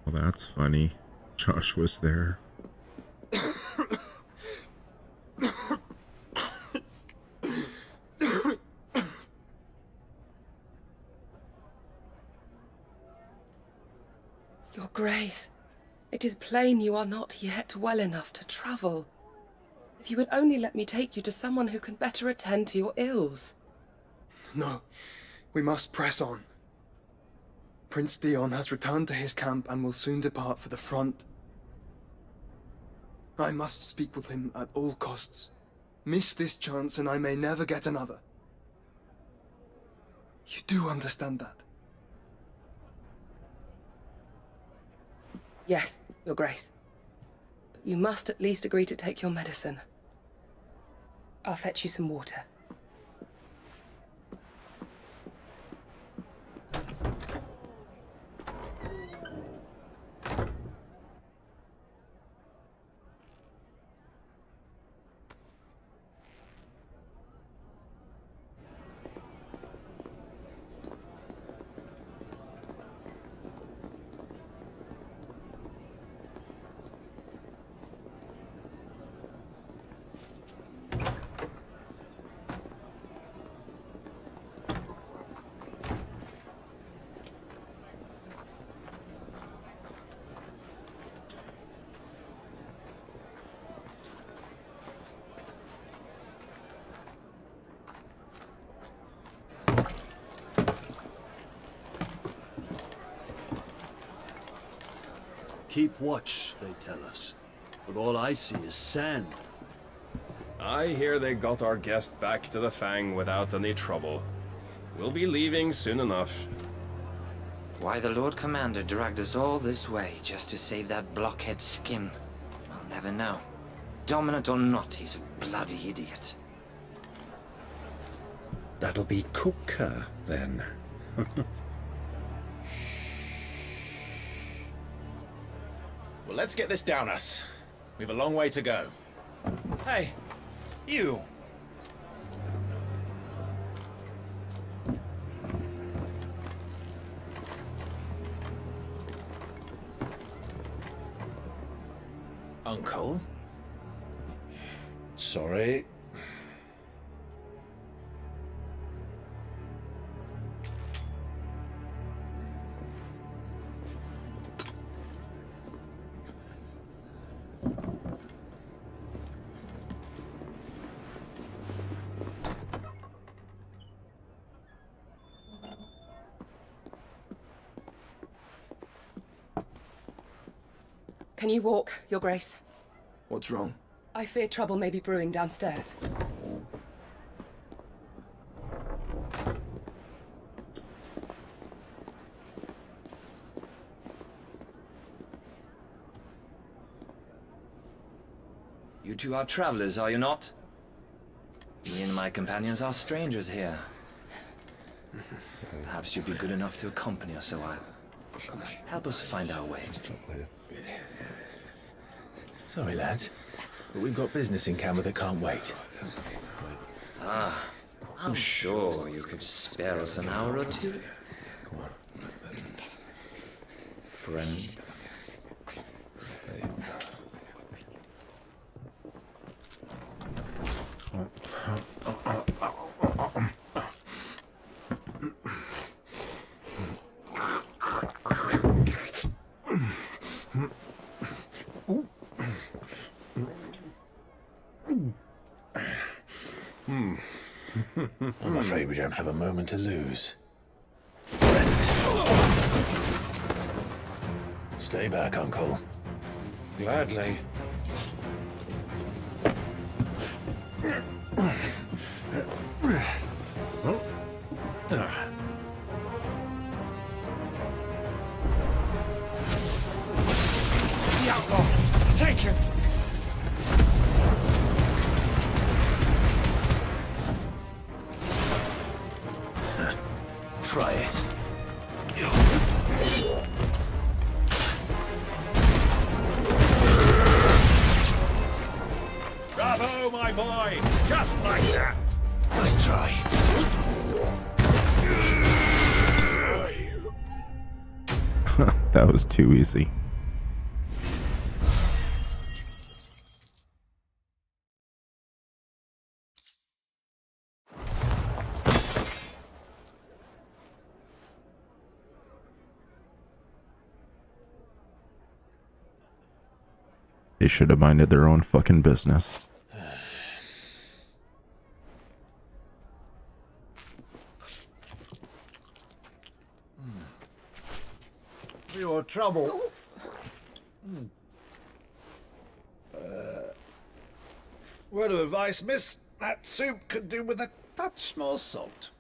Well, that's funny. Josh was there. Your Grace, it is plain you are not yet well enough to travel. If you would only let me take you to someone who can better attend to your ills. No, we must press on. Prince Dion has returned to his camp and will soon depart for the front. I must speak with him at all costs. Miss this chance and I may never get another. You do understand that? Yes, Your Grace. But you must at least agree to take your medicine. I'll fetch you some water. Keep watch, they tell us. But all I see is sand. I hear they got our guest back to the Fang without any trouble. We'll be leaving soon enough. Why the Lord Commander dragged us all this way just to save that blockhead's skin, I'll never know. Dominant or not, he's a bloody idiot. That'll be Cooker, then. Well, let's get this down us. We've a long way to go. Hey, you. Uncle? Sorry. Can you walk, Your Grace? What's wrong? I fear trouble may be brewing downstairs. You two are travelers, are you not? Me and my companions are strangers here. Perhaps you'd be good enough to accompany us a while. Help us find our way. Sorry, lads, but we've got business in Camber that can't wait. Ah, I'm sure you could spare us an hour or two. Friend. I'm afraid we don't have a moment to lose. Stay back, Uncle. Gladly. The outlaw! Take him! Try it. Bravo, my boy! Just like that! Nice try. That was too easy. They should have minded their own fucking business. For your trouble. Word of advice, miss. That soup could do with a touch more salt.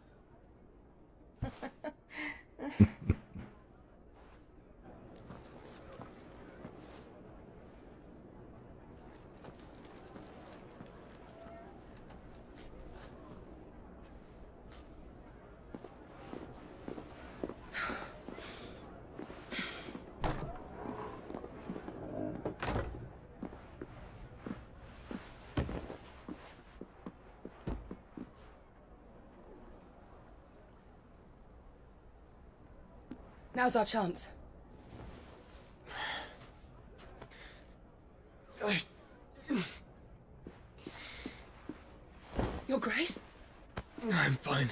Now's our chance. Your Grace? I'm fine.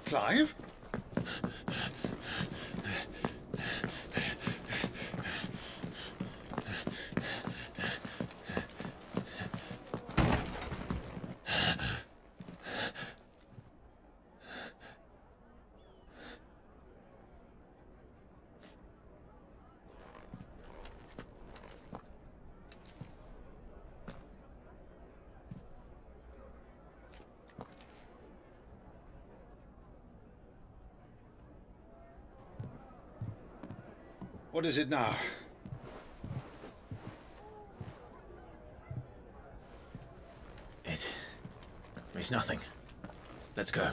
Clive? What is it now? It's nothing. Let's go.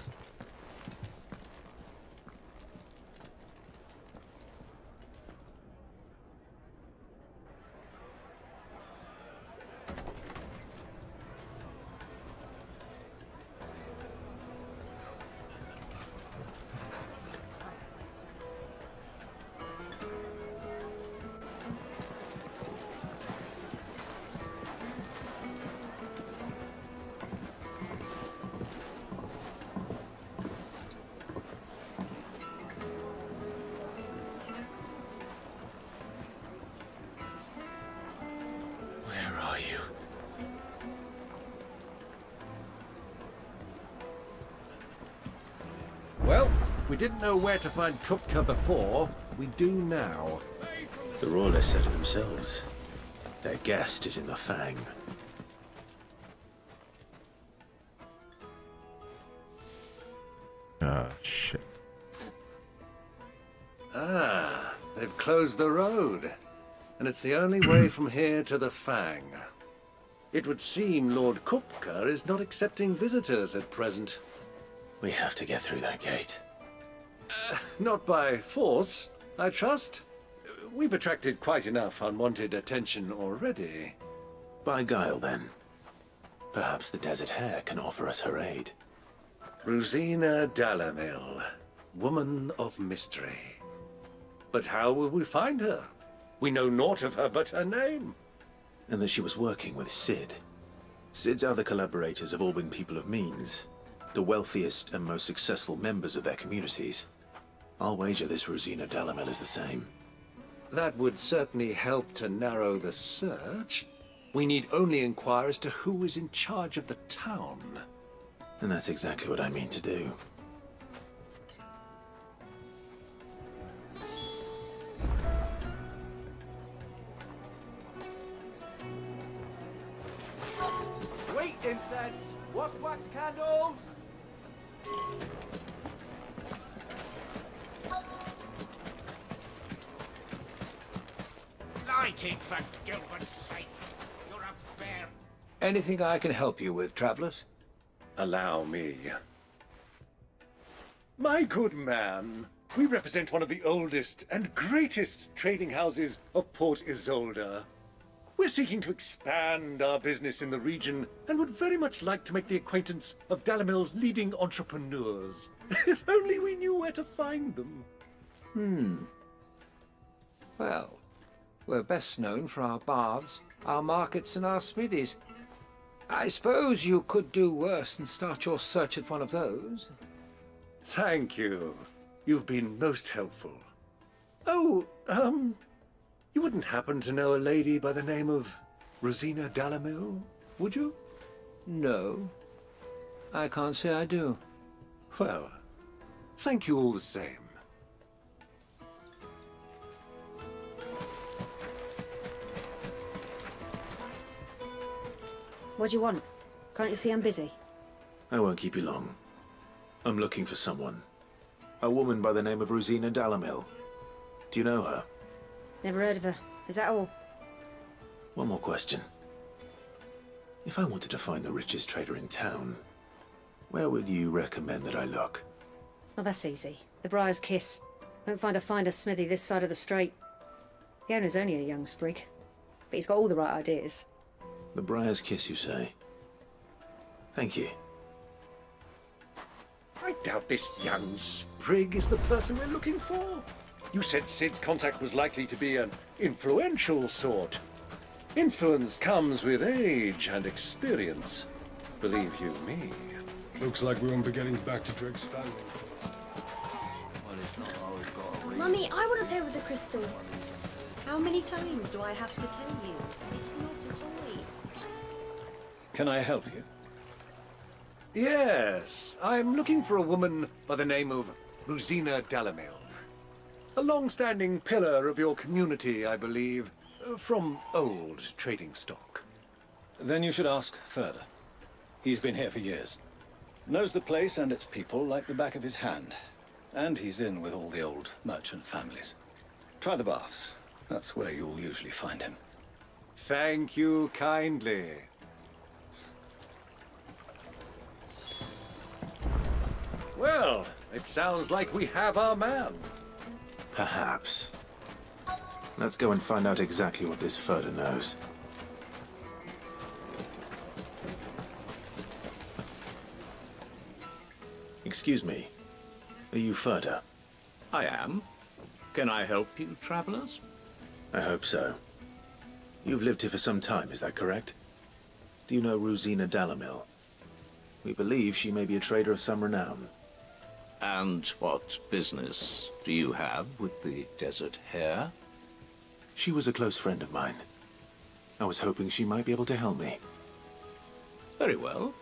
Well, we didn't know where to find Kupka before. We do now. The Royalists said it themselves. Their guest is in the Fang. Shit. Ah, they've closed the road. And it's the only way from here to the Fang. It would seem Lord Kupka is not accepting visitors at present. We have to get through that gate. Not by force, I trust. We've attracted quite enough unwanted attention already. By guile, then. Perhaps the Desert Hare can offer us her aid. Rosina Dalamil, woman of mystery. But how will we find her? We know naught of her but her name. And that she was working with Sid. Sid's other collaborators have all been people of means. The wealthiest and most successful members of their communities. I'll wager this Rosina Dalamil is the same. That would certainly help to narrow the search. We need only inquire as to who is in charge of the town. And that's exactly what I mean to do. Wheat incense! What wax candles? Lighting, for Gilbert's sake! You're a bear! Anything I can help you with, travelers? Allow me. My good man, we represent one of the oldest and greatest trading houses of Port Isolde. We're seeking to expand our business in the region and would very much like to make the acquaintance of Dalamil's leading entrepreneurs. If only we knew where to find them. Well, we're best known for our baths, our markets and our smithies. I suppose you could do worse than start your search at one of those. Thank you. You've been most helpful. Oh, you wouldn't happen to know a lady by the name of Rosina Dalamil, would you? No, I can't say I do. Well, thank you all the same. What do you want? Can't you see I'm busy? I won't keep you long. I'm looking for someone. A woman by the name of Rosina Dalamil. Do you know her? Never heard of her. Is that all? One more question. If I wanted to find the richest trader in town, where would you recommend that I look? Well, that's easy. The Briar's Kiss. Won't find a finer smithy this side of the strait. The owner's only a young sprig, but he's got all the right ideas. The Briar's Kiss, you say? Thank you. I doubt this young sprig is the person we're looking for. You said Sid's contact was likely to be an influential sort. Influence comes with age and experience. Believe you me. Looks like we won't be getting back to Drake's family. Mummy, I want to play with the crystal. How many times do I have to tell you? It's not a toy. Can I help you? Yes, I'm looking for a woman by the name of Rosina Dalamil. A long-standing pillar of your community, I believe, from old trading stock. Then you should ask further. He's been here for years. Knows the place and its people like the back of his hand. And he's in with all the old merchant families. Try the baths. That's where you'll usually find him. Thank you kindly. Well, it sounds like we have our man. Perhaps. Let's go and find out exactly what this Furder knows. Excuse me. Are you Furder? I am. Can I help you, travelers? I hope so. You've lived here for some time, is that correct? Do you know Rosina Dalamil? We believe she may be a trader of some renown. And what business do you have with the Desert Hare? She was a close friend of mine. I was hoping she might be able to help me. Very well.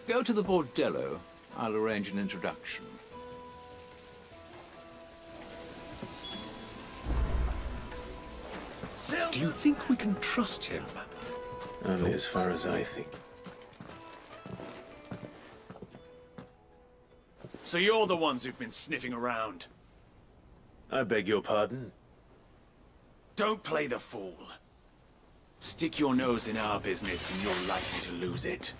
Go to the bordello. I'll arrange an introduction. Do you think we can trust him? Only as far as I think. So you're the ones who've been sniffing around. I beg your pardon? Don't play the fool. Stick your nose in our business and you're likely to lose it.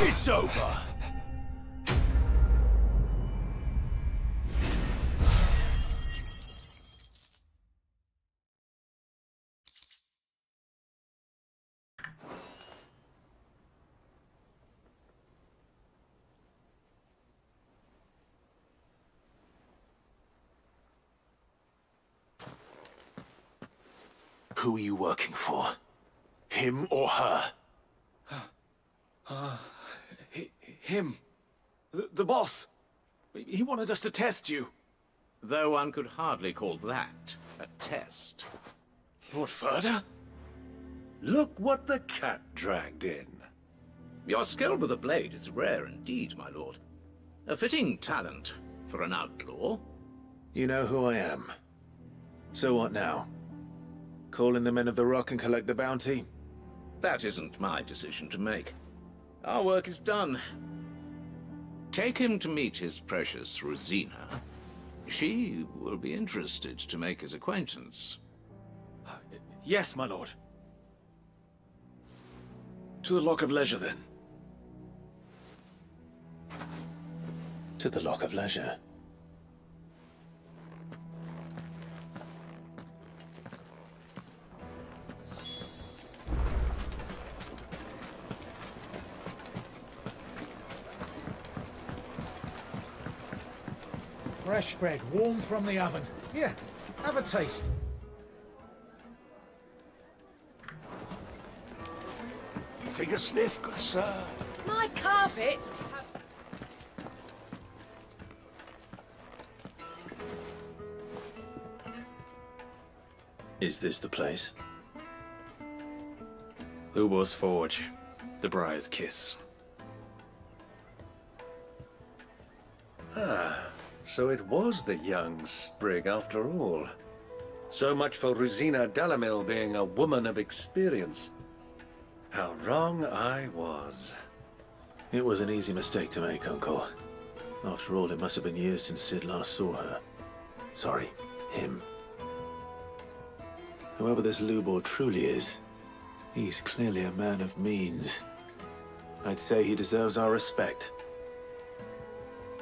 It's over. Who are you working for? Him or her? Him. The boss. He wanted us to test you. Though one could hardly call that a test. Lord Furder? Look what the cat dragged in. Your skill with the blade is rare indeed, my lord. A fitting talent for an outlaw. You know who I am. So what now? Call in the Men of the Rock and collect the bounty? That isn't my decision to make. Our work is done. Take him to meet his precious Rosina. She will be interested to make his acquaintance. Yes, my lord. To the Lock of Leisure, then. To the Lock of Leisure. Fresh bread, warm from the oven. Here, have a taste. Take a sniff, good sir. My carpets! Is this the place? Ubor's Forge. The Briar's Kiss. So it was the young sprig after all. So much for Rosina Dalamil being a woman of experience. How wrong I was. It was an easy mistake to make, Uncle. After all, it must have been years since Sid last saw her. Sorry, him. Whoever this Lubor truly is, he's clearly a man of means. I'd say he deserves our respect.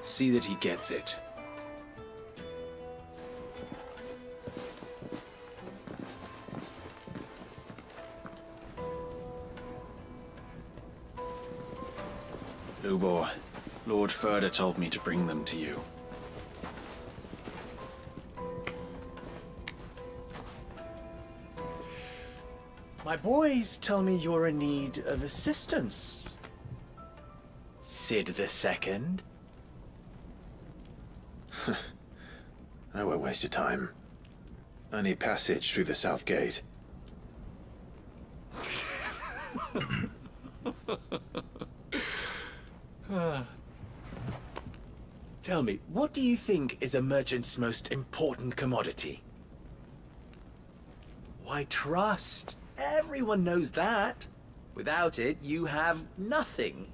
See that he gets it. Lubor, Lord Furder told me to bring them to you. My boys tell me you're in need of assistance. Sid the Second? I won't waste your time. I need passage through the south gate. Tell me, what do you think is a merchant's most important commodity? Why, trust. Everyone knows that. Without it, you have nothing.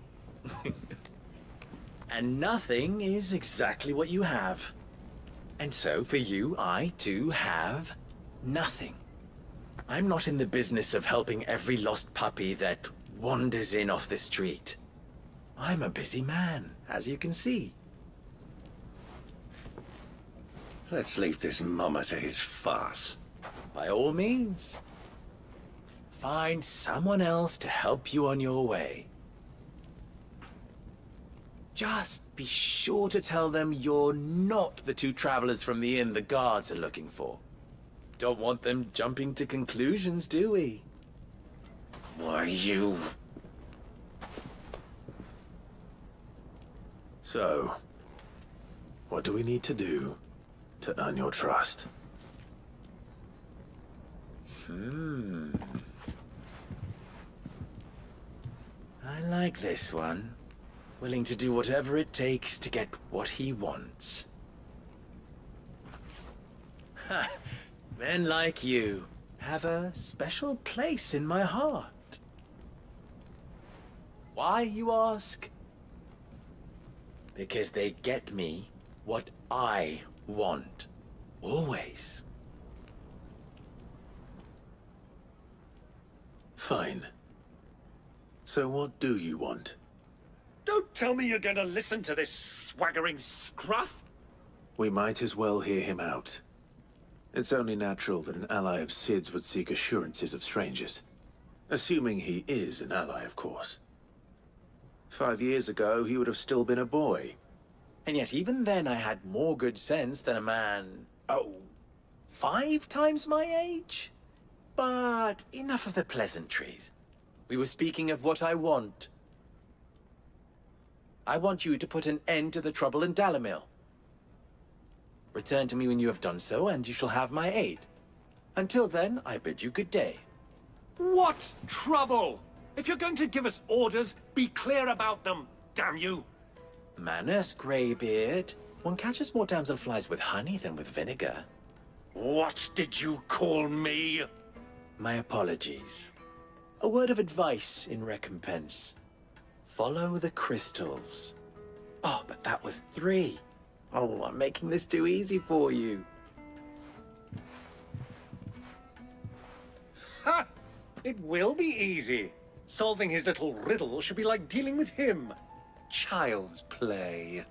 And nothing is exactly what you have. And so, for you, I, too, have nothing. I'm not in the business of helping every lost puppy that wanders in off the street. I'm a busy man, as you can see. Let's leave this mummer to his farce. By all means. Find someone else to help you on your way. Just be sure to tell them you're not the two travelers from the inn the guards are looking for. Don't want them jumping to conclusions, do we? Why, you... So, what do we need to do to earn your trust? I like this one. Willing to do whatever it takes to get what he wants. Ha! Men like you have a special place in my heart. Why, you ask? Because they get me what I want. Always. Fine. So what do you want? Don't tell me you're going to listen to this swaggering scruff! We might as well hear him out. It's only natural that an ally of Sid's would seek assurances of strangers. Assuming he is an ally, of course. 5 years ago, he would have still been a boy. And yet even then I had more good sense than a man, 5 times my age? But enough of the pleasantries. We were speaking of what I want. I want you to put an end to the trouble in Dalamil. Return to me when you have done so, and you shall have my aid. Until then, I bid you good day. What trouble? If you're going to give us orders, be clear about them, damn you! Manners, Greybeard. One catches more damselflies with honey than with vinegar. What did you call me? My apologies. A word of advice in recompense. Follow the crystals. Oh, but that was 3. Oh, I'm making this too easy for you. Ha! It will be easy. Solving his little riddle should be like dealing with him. Child's play.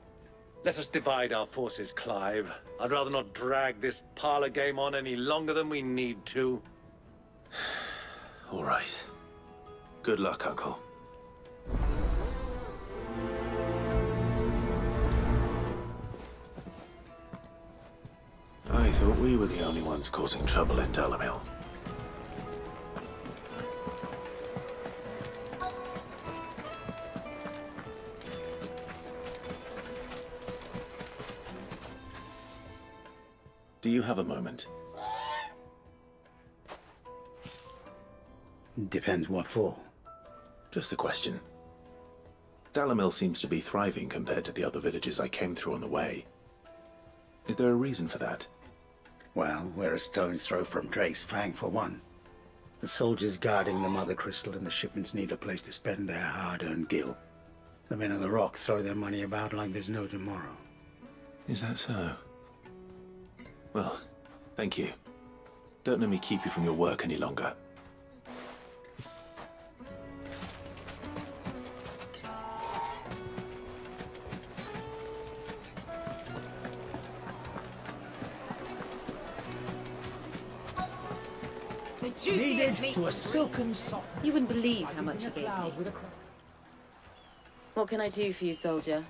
Let us divide our forces, Clive. I'd rather not drag this parlor game on any longer than we need to. All right. Good luck, Uncle. I thought we were the only ones causing trouble in Dalamil. Do you have a moment? Depends what for. Just a question. Dalamil seems to be thriving compared to the other villages I came through on the way. Is there a reason for that? Well, we're a stone's throw from Drake's Fang, for one. The soldiers guarding the Mother Crystal and the shipments need a place to spend their hard-earned gil. The men of the Rock throw their money about like there's no tomorrow. Is that so? Well, thank you. Don't let me keep you from your work any longer. The Kneaded juiciest meat. to a silken soft. You wouldn't believe how much he gave me. What can I do for you, soldier?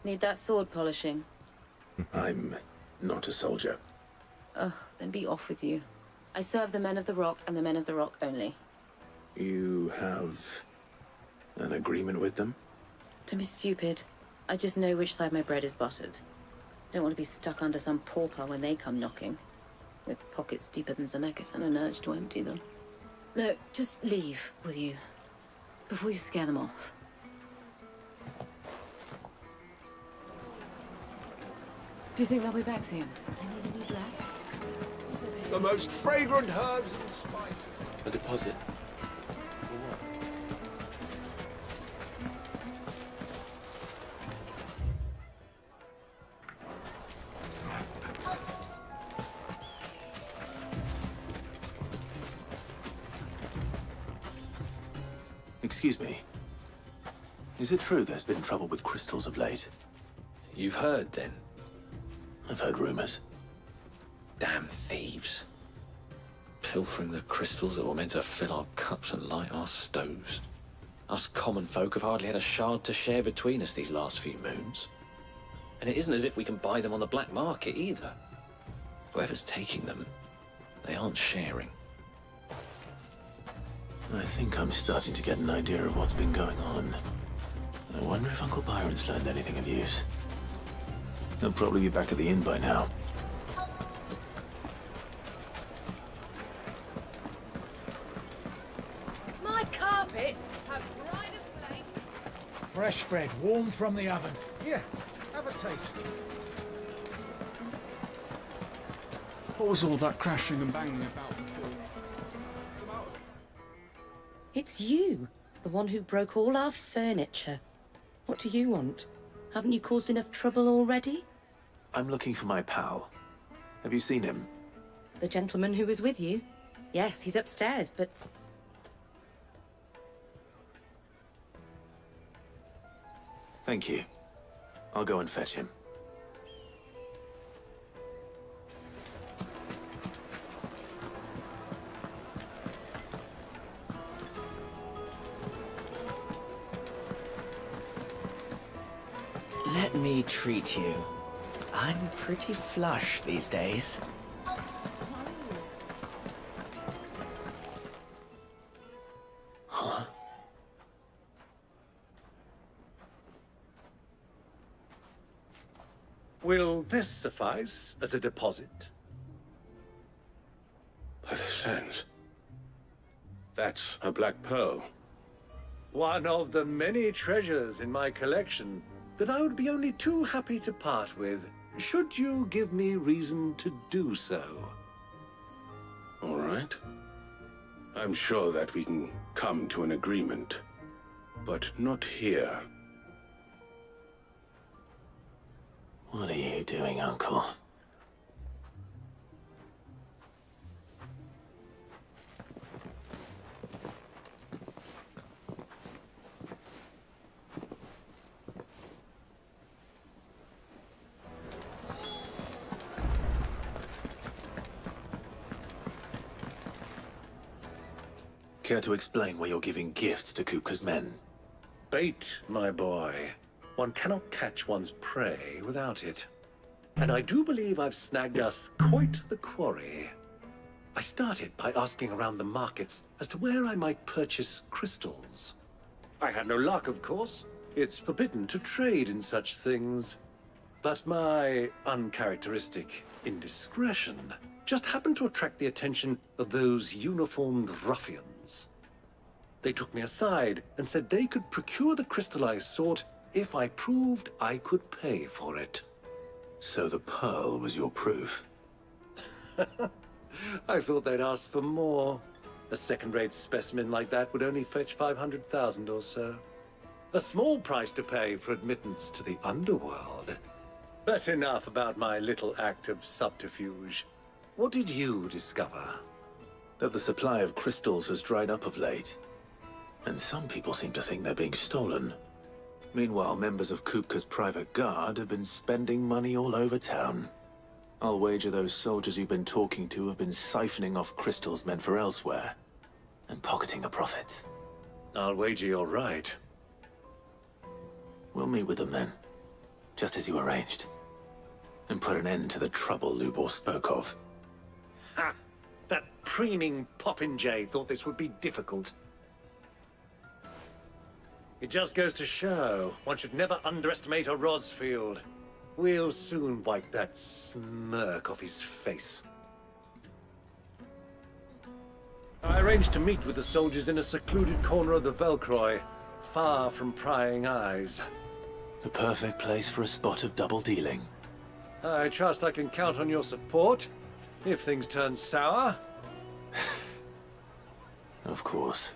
Need that sword polishing? I'm not a soldier. Ugh, then be off with you. I serve the men of the Rock and the men of the Rock only. You have an agreement with them? Don't be stupid. I just know which side my bread is buttered. Don't want to be stuck under some pauper when they come knocking. With pockets deeper than Zemeckis and an urge to empty them. No, just leave, will you? Before you scare them off. Do you think they'll be back soon? I need a new dress. The most fragrant herbs and spices. A deposit? For what? Excuse me. Is it true there's been trouble with crystals of late? You've heard, then? I've heard rumors. Damn thieves. Pilfering the crystals that were meant to fill our cups and light our stoves. Us common folk have hardly had a shard to share between us these last few moons. And it isn't as if we can buy them on the black market either. Whoever's taking them, they aren't sharing. I think I'm starting to get an idea of what's been going on. I wonder if Uncle Byron's learned anything of use. He'll probably be back at the inn by now. My carpets have pride of place. Fresh bread, warm from the oven. Here, have a taste. What was all that crashing and banging about before? It's you, the one who broke all our furniture. What do you want? Haven't you caused enough trouble already? I'm looking for my pal. Have you seen him? The gentleman who was with you? Yes, he's upstairs, but... Thank you. I'll go and fetch him. Let me treat you. I'm pretty flush these days. Huh? Will this suffice as a deposit? By the sands. That's a black pearl. One of the many treasures in my collection that I would be only too happy to part with, should you give me reason to do so. All right. I'm sure that we can come to an agreement. But not here. What are you doing, Uncle? Care to explain why you're giving gifts to Kupka's men? Bait, my boy. One cannot catch one's prey without it. And I do believe I've snagged us quite the quarry. I started by asking around the markets as to where I might purchase crystals. I had no luck, of course. It's forbidden to trade in such things. But my uncharacteristic indiscretion just happened to attract the attention of those uniformed ruffians. They took me aside and said they could procure the crystal I sought if I proved I could pay for it. So the pearl was your proof? I thought they'd ask for more. A second-rate specimen like that would only fetch 500,000 or so. A small price to pay for admittance to the underworld. But enough about my little act of subterfuge. What did you discover? That the supply of crystals has dried up of late. And some people seem to think they're being stolen. Meanwhile, members of Kupka's private guard have been spending money all over town. I'll wager those soldiers you've been talking to have been siphoning off crystals meant for elsewhere, and pocketing the profits. I'll wager you're right. We'll meet with them then, just as you arranged, and put an end to the trouble Lubor spoke of. Ha! That preening popinjay thought this would be difficult. It just goes to show, one should never underestimate a Rosfield. We'll soon wipe that smirk off his face. I arranged to meet with the soldiers in a secluded corner of the Velcroy, far from prying eyes. The perfect place for a spot of double dealing. I trust I can count on your support, if things turn sour. Of course.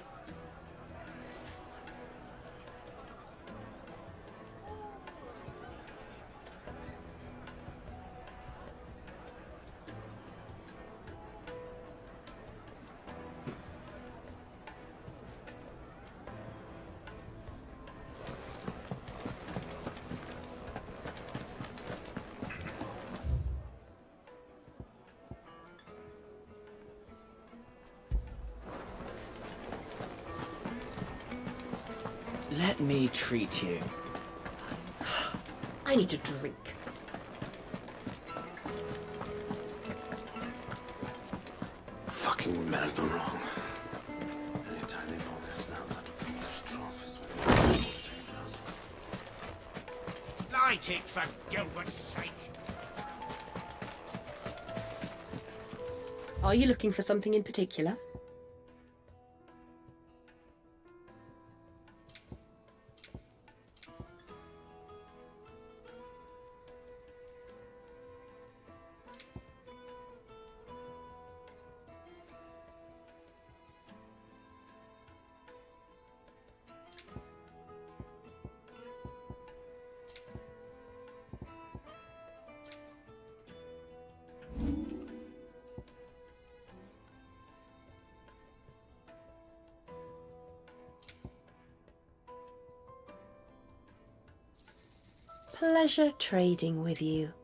Let me treat you. I need a drink. Fucking men of the wrong. Anytime they pull their snouts out of people's trophies with Light it, for Gilbert's sake. Are you looking for something in particular? Pleasure trading with you.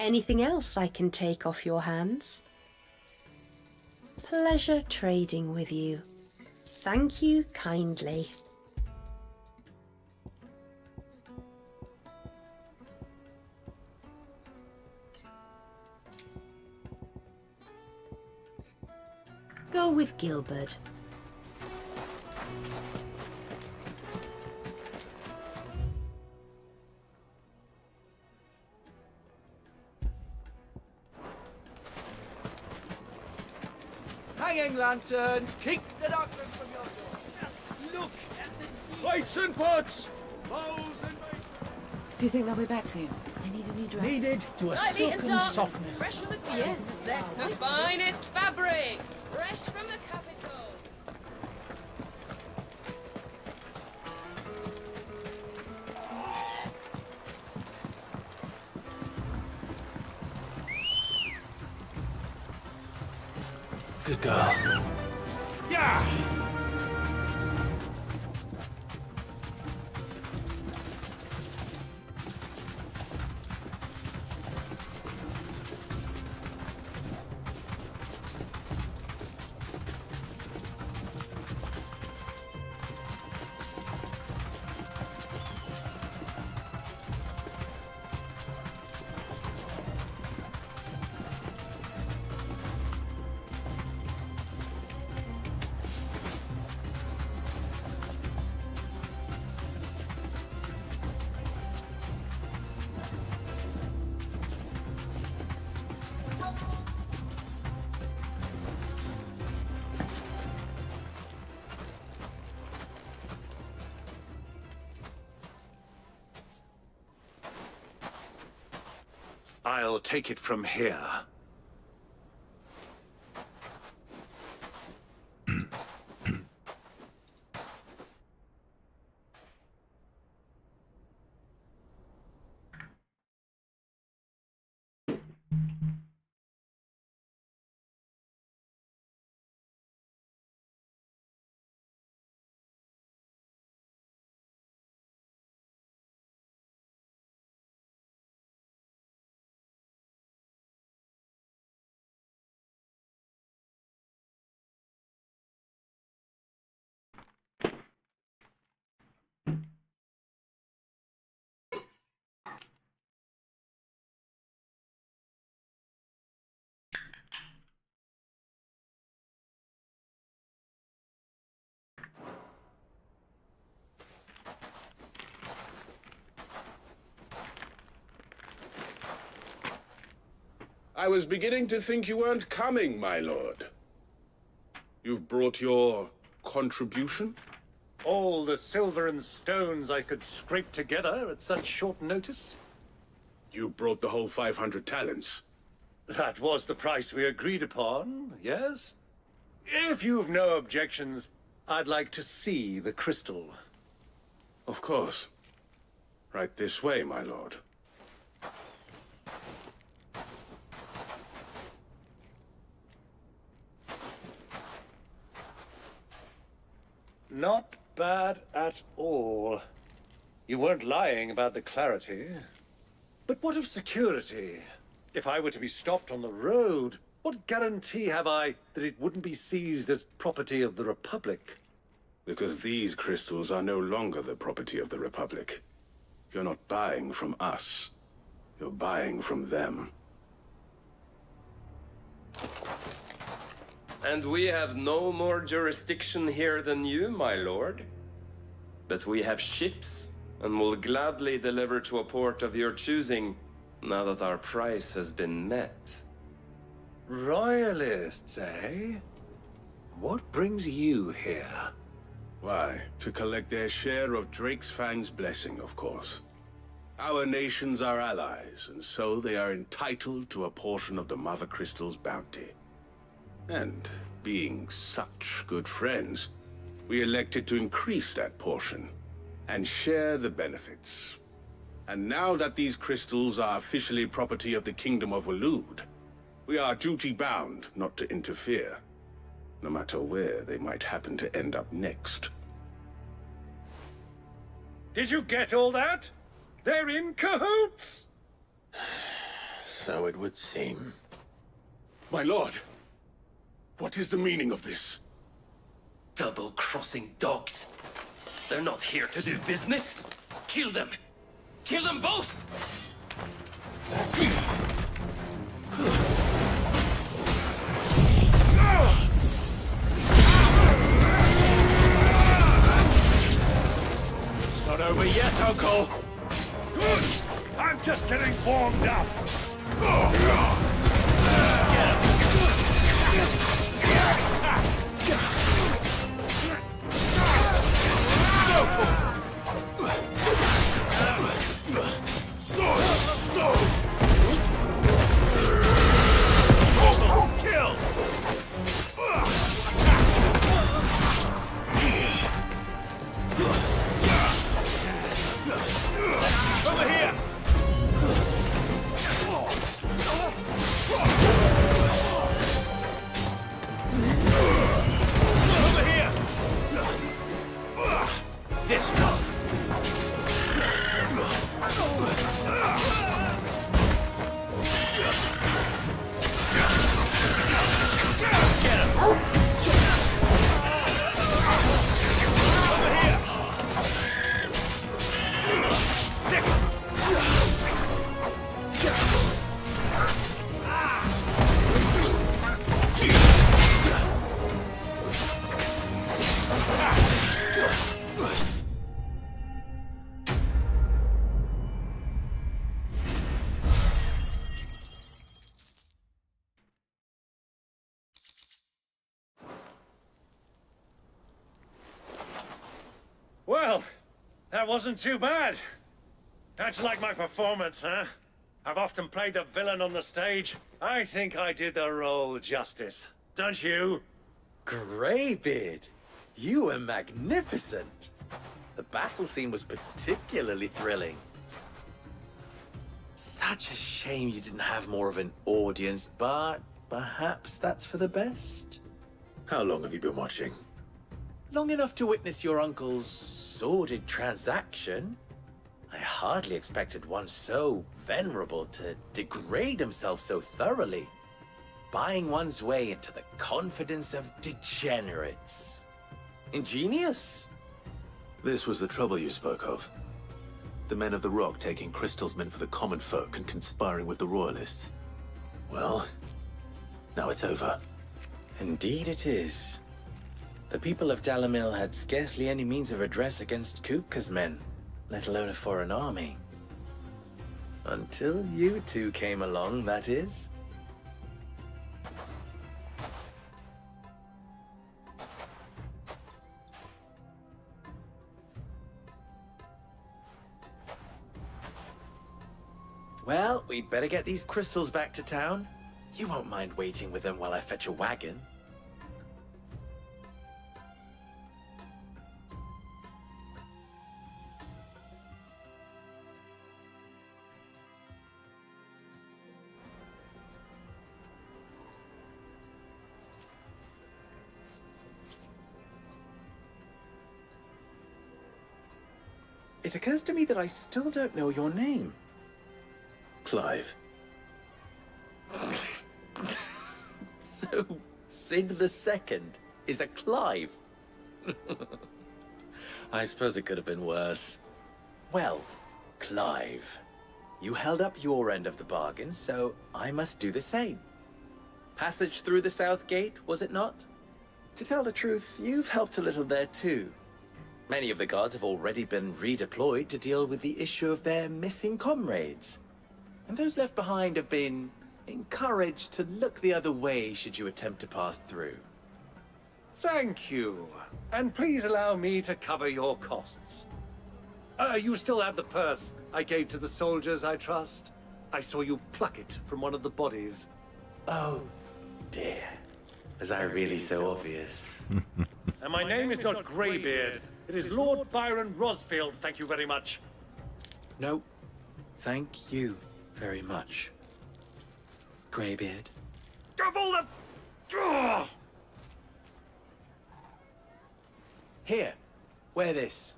Anything else I can take off your hands? Pleasure trading with you. Thank you kindly. Go with Gilbert. Hanging lanterns, keep The darkness from your door. Just look at the plates and pots, bowls and basins. Do you think they'll be back soon? I need a new dress. Needed to a silken softness. Fresh from the yes, the finest fabrics, fresh from the capital. Good girl. Yeah! I'll take it from here. I was beginning to think you weren't coming, my lord. You've brought your contribution? All the silver and stones I could scrape together at such short notice? You brought the whole 500 talents. That was the price we agreed upon, yes? If you've no objections, I'd like to see the crystal. Of course. Right this way, my lord. Not bad at all. You weren't lying about the clarity. But what of security? If I were to be stopped on the road, what guarantee have I that it wouldn't be seized as property of the Republic? Because these crystals are no longer the property of the Republic. You're not buying from us. You're buying from them. And we have no more jurisdiction here than you, my lord. But we have ships, and will gladly deliver to a port of your choosing, now that our price has been met. Royalists, eh? What brings you here? Why, to collect their share of Drake's Fang's blessing, of course. Our nations are allies, and so they are entitled to a portion of the Mother Crystal's bounty. And being such good friends, we elected to increase that portion and share the benefits. And now that these crystals are officially property of the Kingdom of Waloed, we are duty-bound not to interfere, no matter where they might happen to end up next. Did you get all that? They're in cahoots! So it would seem. My lord, what is the meaning of this? Double-crossing dogs. They're not here to do business. Kill them. Kill them both! It's not over yet, Uncle! Good! I'm just getting warmed up! Sword of stone! Kill! Over here! Over here! This one! Get him! Over here! Sick! Well, that wasn't too bad. How'd you like my performance, huh? I've often played the villain on the stage. I think I did the role justice. Don't you? Greybeard, you were magnificent. The battle scene was particularly thrilling. Such a shame you didn't have more of an audience, but perhaps that's for the best. How long have you been watching? Long enough to witness your uncle's sordid transaction. I hardly expected one so venerable to degrade himself so thoroughly. Buying one's way into the confidence of degenerates. Ingenious. This was the trouble you spoke of. The men of the Rock taking crystals meant for the common folk and conspiring with the Royalists. Well, now it's over. Indeed it is. The people of Dalamil had scarcely any means of redress against Kupka's men, let alone a foreign army. Until you two came along, that is. Well, we'd better get these crystals back to town. You won't mind waiting with them while I fetch a wagon. It occurs to me that I still don't know your name. Clive. So, Sid the Second is a Clive. I suppose it could have been worse. Well, Clive, you held up your end of the bargain, so I must do the same. Passage through the South Gate, was it not? To tell the truth, you've helped a little there too. Many of the guards have already been redeployed to deal with the issue of their missing comrades. And those left behind have been encouraged to look the other way should you attempt to pass through. Thank you. And please allow me to cover your costs. You still have the purse I gave to the soldiers, I trust? I saw you pluck it from one of the bodies. Oh, dear. Was I really so obvious? And my name is not Greybeard. It is Lord Byron Rosfield, thank you very much. No, thank you very much, Greybeard. Of all the... Ugh! Here, wear this.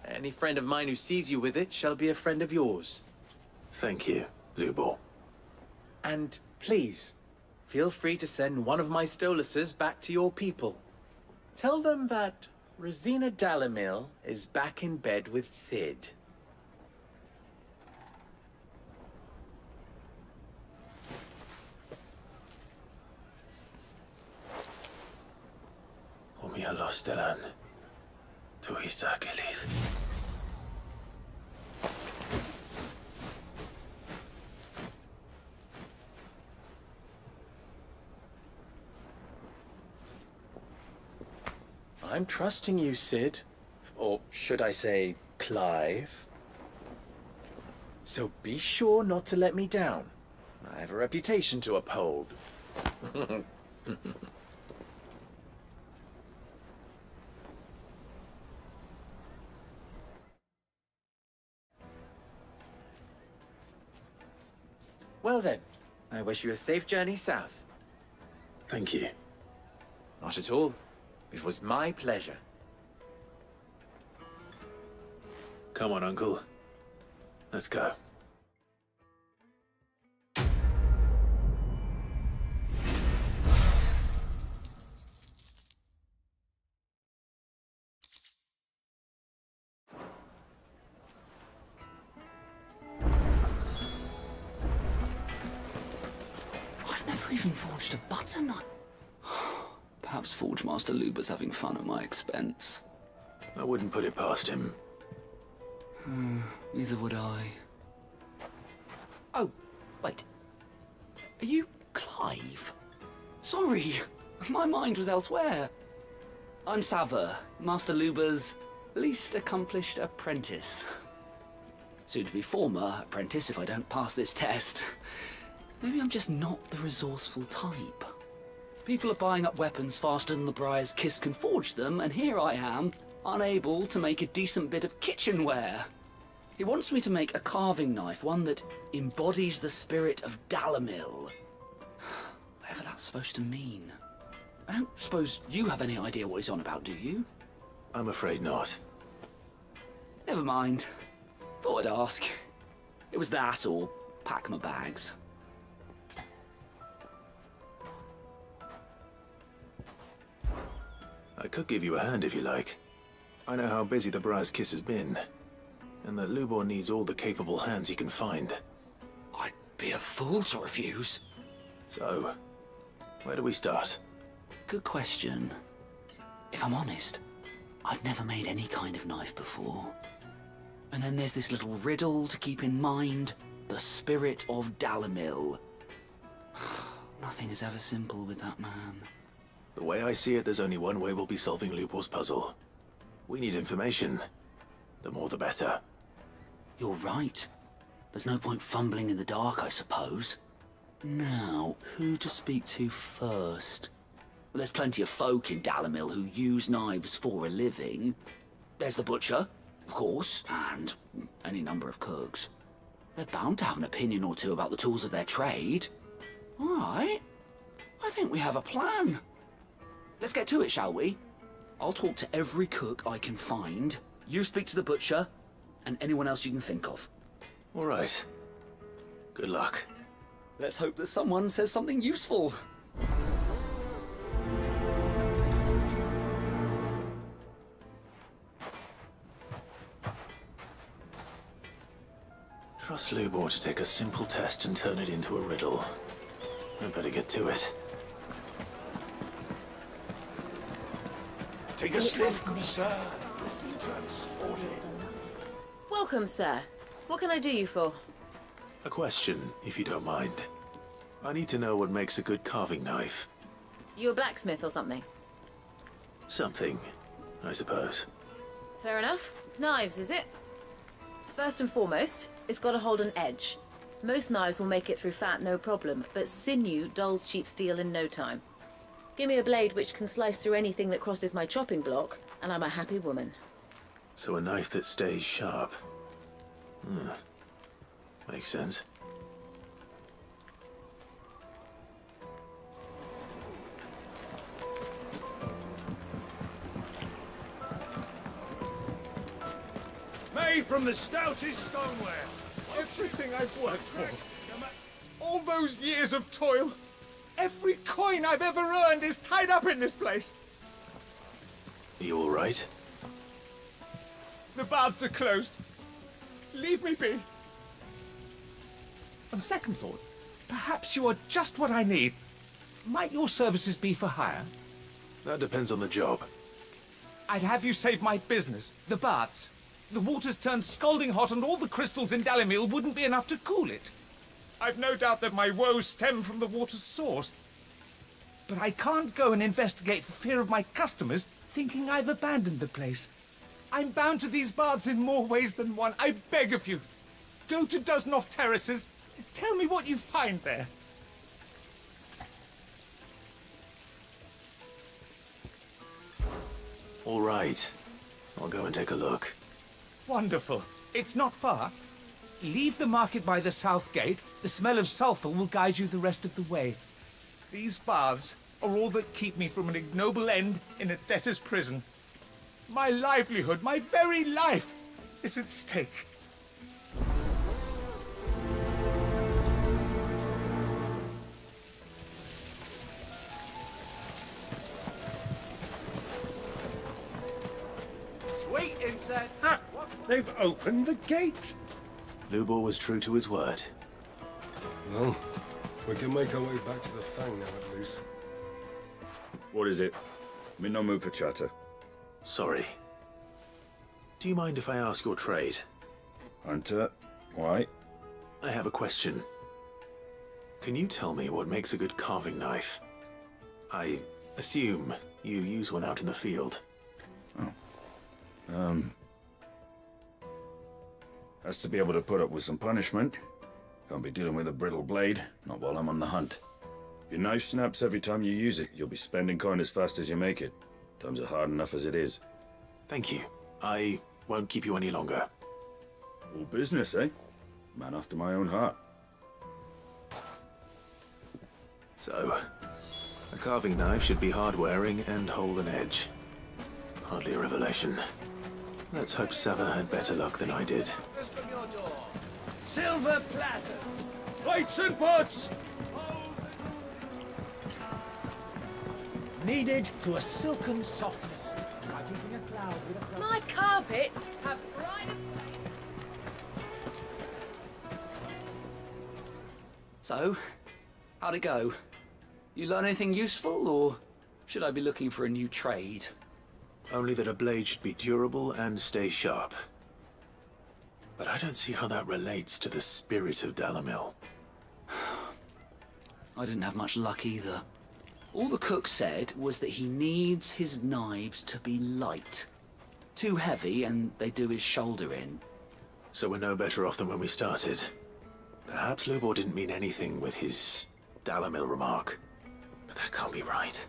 Any friend of mine who sees you with it shall be a friend of yours. Thank you, Lubor. And please, feel free to send one of my Stoluses back to your people. Tell them that Rosina Dalamil is back in bed with Sid. Omia Lostelan. Tu Isaac Elith. I'm trusting you, Sid. Or should I say, Clive. So be sure not to let me down. I have a reputation to uphold. Well then, I wish you a safe journey south. Thank you. Not at all. It was my pleasure. Come on, Uncle. Let's go. I've never even forged a butter knife. Perhaps Forge Master Luber's having fun at my expense. I wouldn't put it past him. Neither would I. Oh, wait. Are you Clive? Sorry, my mind was elsewhere. I'm Sava, Master Luber's least accomplished apprentice. Soon to be former apprentice if I don't pass this test. Maybe I'm just not the resourceful type. People are buying up weapons faster than the Briar's Kiss can forge them, and here I am, unable to make a decent bit of kitchenware. He wants me to make a carving knife, one that embodies the spirit of Dalamil. Whatever that's supposed to mean. I don't suppose you have any idea what he's on about, do you? I'm afraid not. Never mind. Thought I'd ask. It was that or pack my bags. I could give you a hand if you like. I know how busy the Briar's Kiss has been, and that Lubor needs all the capable hands he can find. I'd be a fool to refuse. So, where do we start? Good question. If I'm honest, I've never made any kind of knife before. And then there's this little riddle to keep in mind. The spirit of Dalamil. Nothing is ever simple with that man. The way I see it, there's only one way we'll be solving Lubor's puzzle. We need information. The more the better. You're right. There's no point fumbling in the dark, I suppose. Now, who to speak to first? Well, there's plenty of folk in Dalamil who use knives for a living. There's the butcher, of course, and any number of cooks. They're bound to have an opinion or two about the tools of their trade. All right. I think we have a plan. Let's get to it, shall we? I'll talk to every cook I can find. You speak to the butcher, and anyone else you can think of. All right. Good luck. Let's hope that someone says something useful. Trust Lubor to take a simple test and turn it into a riddle. I better get to it. Take a sniff, good sir. You'll be transported. Welcome, sir. What can I do you for? A question, if you don't mind. I need to know what makes a good carving knife. You a blacksmith or something? Something, I suppose. Fair enough. Knives, is it? First and foremost, it's got to hold an edge. Most knives will make it through fat, no problem, but sinew dulls cheap steel in no time. Give me a blade which can slice through anything that crosses my chopping block, and I'm a happy woman. So a knife that stays sharp. Makes sense. Made from the stoutest stoneware. Everything I've worked for. All those years of toil. Every coin I've ever earned is tied up in this place. You all right? The baths are closed. Leave me be. On second thought, perhaps you are just what I need. Might your services be for hire? That depends on the job. I'd have you save my business, the baths. The water's turned scalding hot and all the crystals in Dalamil wouldn't be enough to cool it. I've no doubt that my woes stem from the water's source. But I can't go and investigate for fear of my customers thinking I've abandoned the place. I'm bound to these baths in more ways than one. I beg of you. Go to Dusnoff Terraces. Tell me what you find there. All right. I'll go and take a look. Wonderful. It's not far. Leave the market by the south gate. The smell of sulphur will guide you the rest of the way. These baths are all that keep me from an ignoble end in a debtor's prison. My livelihood, my very life, is at stake. Sweet insect. Ha! They've opened the gate. Lubor was true to his word. Well, we can make our way back to the Fang now, at least. What is it? I'm in no mood for chatter. Sorry. Do you mind if I ask your trade? Hunter, why? I have a question. Can you tell me what makes a good carving knife? I assume you use one out in the field. Has to be able to put up with some punishment. Can't be dealing with a brittle blade, not while I'm on the hunt. If your knife snaps every time you use it, you'll be spending coin as fast as you make it. Times are hard enough as it is. Thank you. I won't keep you any longer. All business, eh? Man after my own heart. So, a carving knife should be hard-wearing and hold an edge. Hardly a revelation. Let's hope Sava had better luck than I did. Silver platters. Plates and pots! Kneaded to a silken softness. Like eating a cloud with a My carpets have bright. So, how'd it go? You learn anything useful, or should I be looking for a new trade? Only that a blade should be durable and stay sharp. But I don't see how that relates to the spirit of Dalamil. I didn't have much luck either. All the cook said was that he needs his knives to be light. Too heavy and they do his shoulder in. So we're no better off than when we started. Perhaps Lubor didn't mean anything with his Dalamil remark. But that can't be right.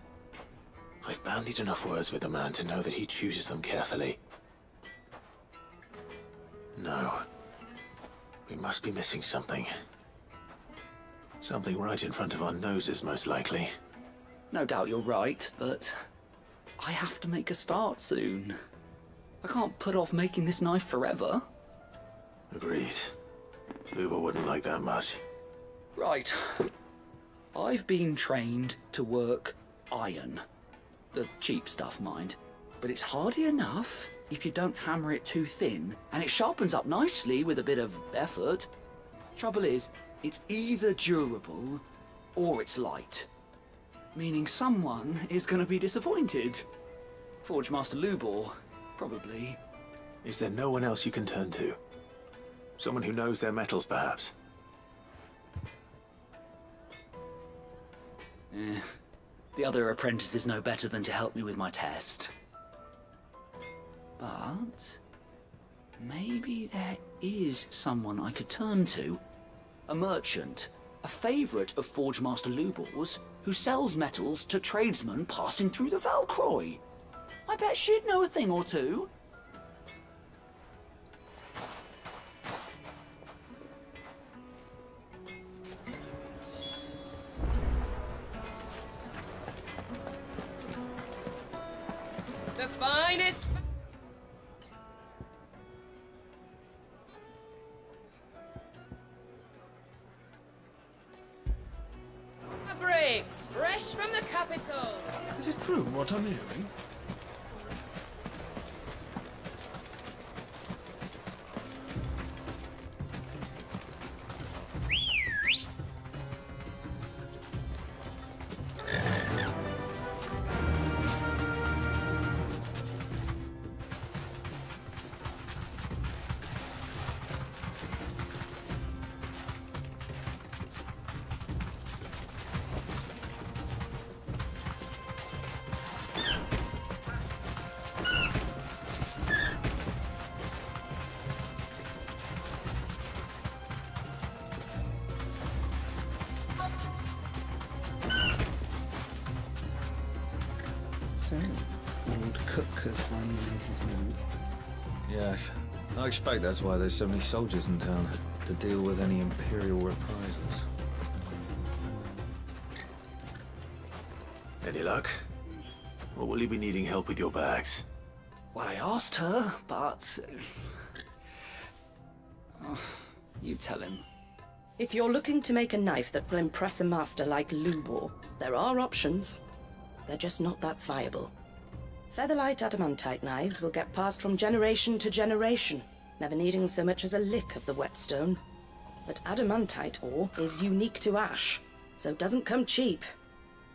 I've bandied enough words with the man to know that he chooses them carefully. No. We must be missing something. Something right in front of our noses, most likely. No doubt you're right, but I have to make a start soon. I can't put off making this knife forever. Agreed. Lubor wouldn't like that much. Right. I've been trained to work iron. The cheap stuff, mind. But it's hardy enough if you don't hammer it too thin, and it sharpens up nicely with a bit of effort. Trouble is, it's either durable or it's light. Meaning someone is going to be disappointed. Forge Master Lubor, probably. Is there no one else you can turn to? Someone who knows their metals, perhaps? The other apprentices know better than to help me with my test. But maybe there is someone I could turn to. A merchant, a favourite of Forge Master Lubor's, who sells metals to tradesmen passing through the Valcroy. I bet she'd know a thing or two. The finest... fabrics, fresh from the capital. Is it true what I'm hearing? So, old Cook has finally made his move. Yes. I expect that's why there's so many soldiers in town, to deal with any Imperial reprisals. Any luck? Or will you be needing help with your bags? Well, I asked her, but... you tell him. If you're looking to make a knife that will impress a master like Lubor, there are options. They're just not that viable. Featherlight adamantite knives will get passed from generation to generation, never needing so much as a lick of the whetstone. But adamantite ore is unique to ash, so it doesn't come cheap.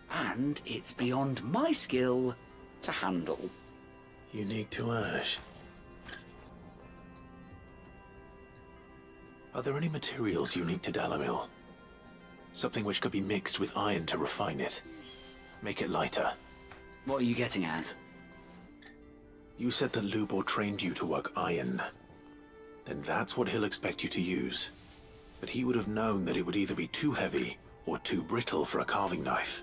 And it's beyond my skill to handle. Unique to ash. Are there any materials unique to Dalamil? Something which could be mixed with iron to refine it. Make it lighter. What are you getting at? You said that Lubor trained you to work iron. Then that's what he'll expect you to use. But he would have known that it would either be too heavy or too brittle for a carving knife.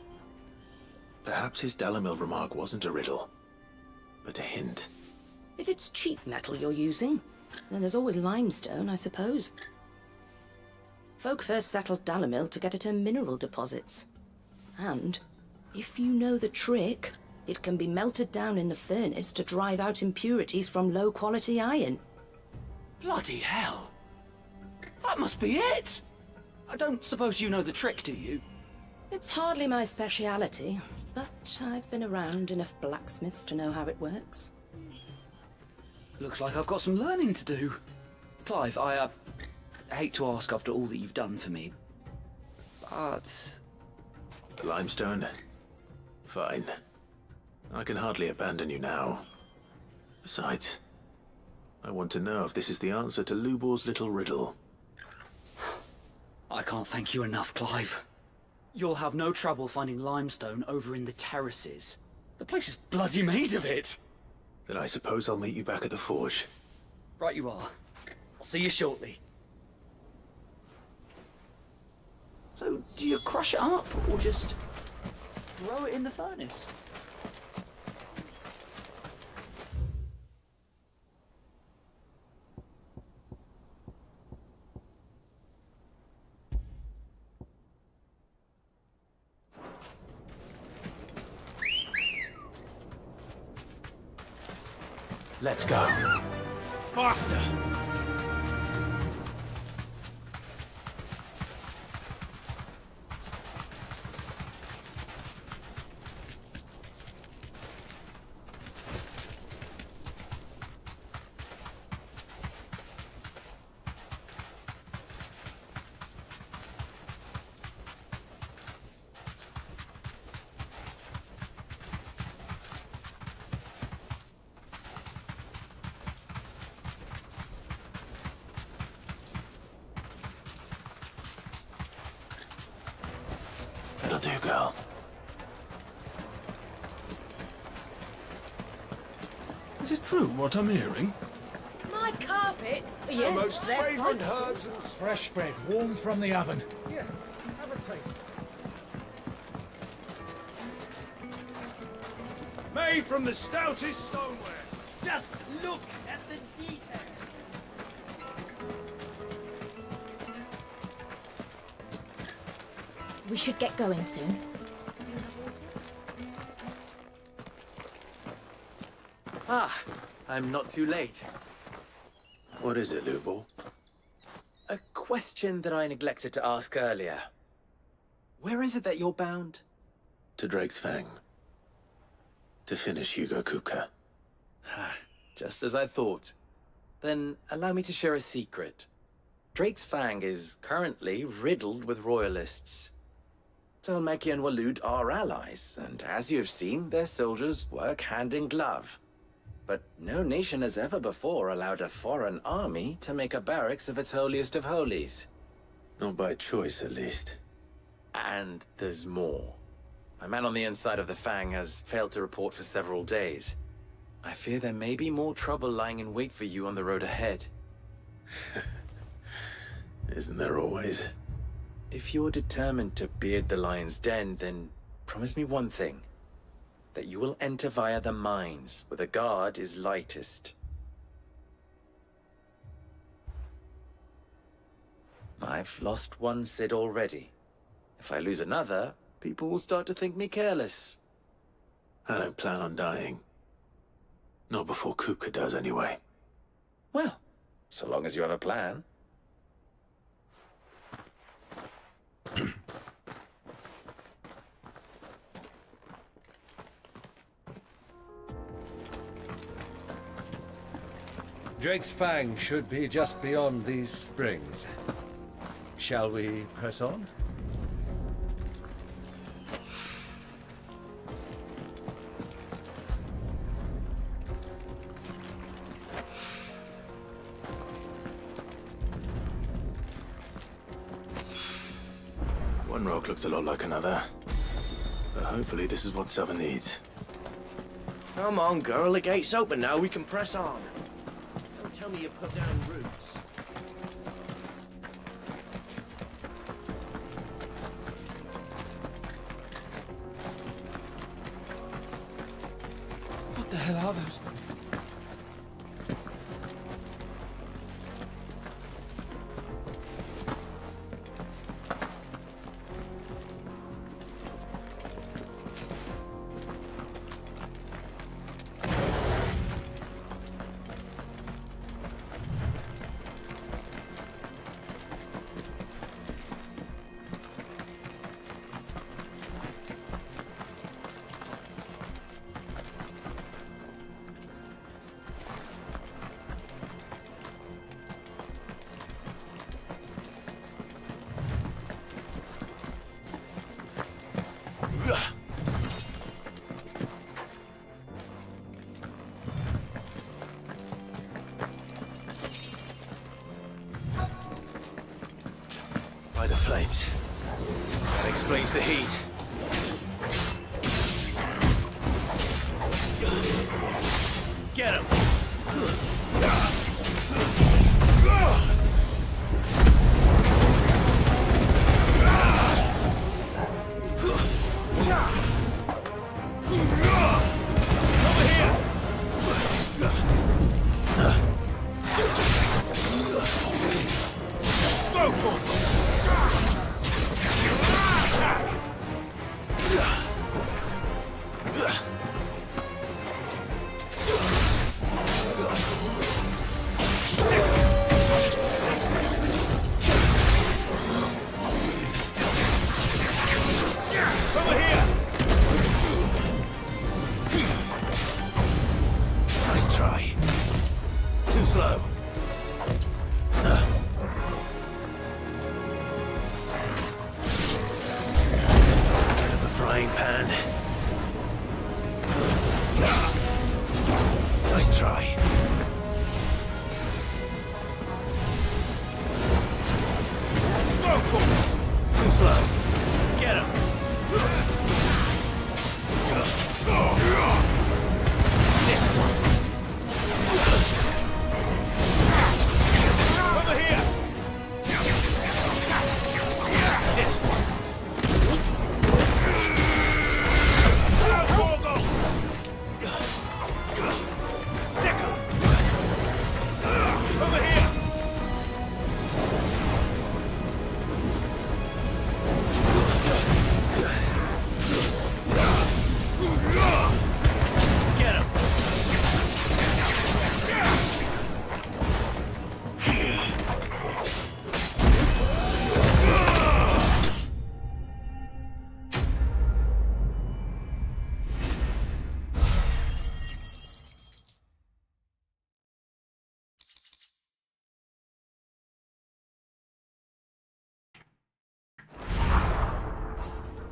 Perhaps his Dalamil remark wasn't a riddle, but a hint. If it's cheap metal you're using, then there's always limestone, I suppose. Folk first settled Dalamil to get at her mineral deposits. And if you know the trick, it can be melted down in the furnace to drive out impurities from low-quality iron. Bloody hell! That must be it! I don't suppose you know the trick, do you? It's hardly my speciality, but I've been around enough blacksmiths to know how it works. Looks like I've got some learning to do. Clive, I hate to ask after all that you've done for me, but... Limestone? Fine. I can hardly abandon you now. Besides, I want to know if this is the answer to Lubor's little riddle. I can't thank you enough, Clive. You'll have no trouble finding limestone over in the terraces. The place is bloody made of it. Then I suppose I'll meet you back at the forge. Right you are. I'll see you shortly. So, do you crush it up, or just throw it in the furnace? Let's go. Faster! That'll do, girl. Is it true what I'm hearing? My carpets? Our most favourite herbs and Fresh bread, warm from the oven. Yeah, have a taste. Made from the stoutest stoneware. Just look at the detail. We should get going soon. Ah, I'm not too late. What is it, Lubor? A question that I neglected to ask earlier. Where is it that you're bound? To Drake's Fang. To finish Hugo Kupka. Just as I thought. Then allow me to share a secret. Drake's Fang is currently riddled with royalists. Talmeki and Waloed are allies, and as you've seen, their soldiers work hand in glove. But no nation has ever before allowed a foreign army to make a barracks of its holiest of holies. Not by choice, at least. And there's more. My man on the inside of the Fang has failed to report for several days. I fear there may be more trouble lying in wait for you on the road ahead. Isn't there always? If you're determined to beard the lion's den, then promise me one thing. That you will enter via the mines, where the guard is lightest. I've lost one Cid already. If I lose another, people will start to think me careless. I don't plan on dying. Not before Kupka does, anyway. Well, so long as you have a plan. Drake's Fang should be just beyond these springs. Shall we press on? One rock looks a lot like another. But hopefully this is what Southern needs. Come on, girl. The gate's open now. We can press on. Don't tell me you put down roots. What the hell are those things? By the flames. That explains the heat. Get him! Nice try. Too slow. Bit of a frying pan. Nice try. Too slow. Get him. This one. Over here. This one. Second. Over here. Get him.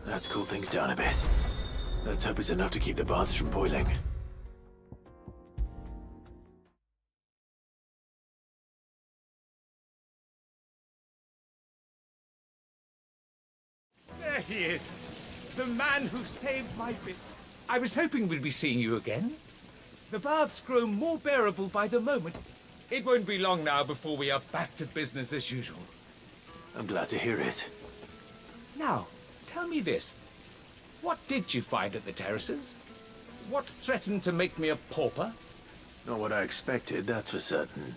Let's cool things down a bit. Let's hope it's enough to keep the baths from boiling. There he is. The man who saved my bit. I was hoping we'd be seeing you again. The baths grow more bearable by the moment. It won't be long now before we are back to business as usual. I'm glad to hear it. Now, tell me this. What did you find at the terraces? What threatened to make me a pauper? Not what I expected, that's for certain.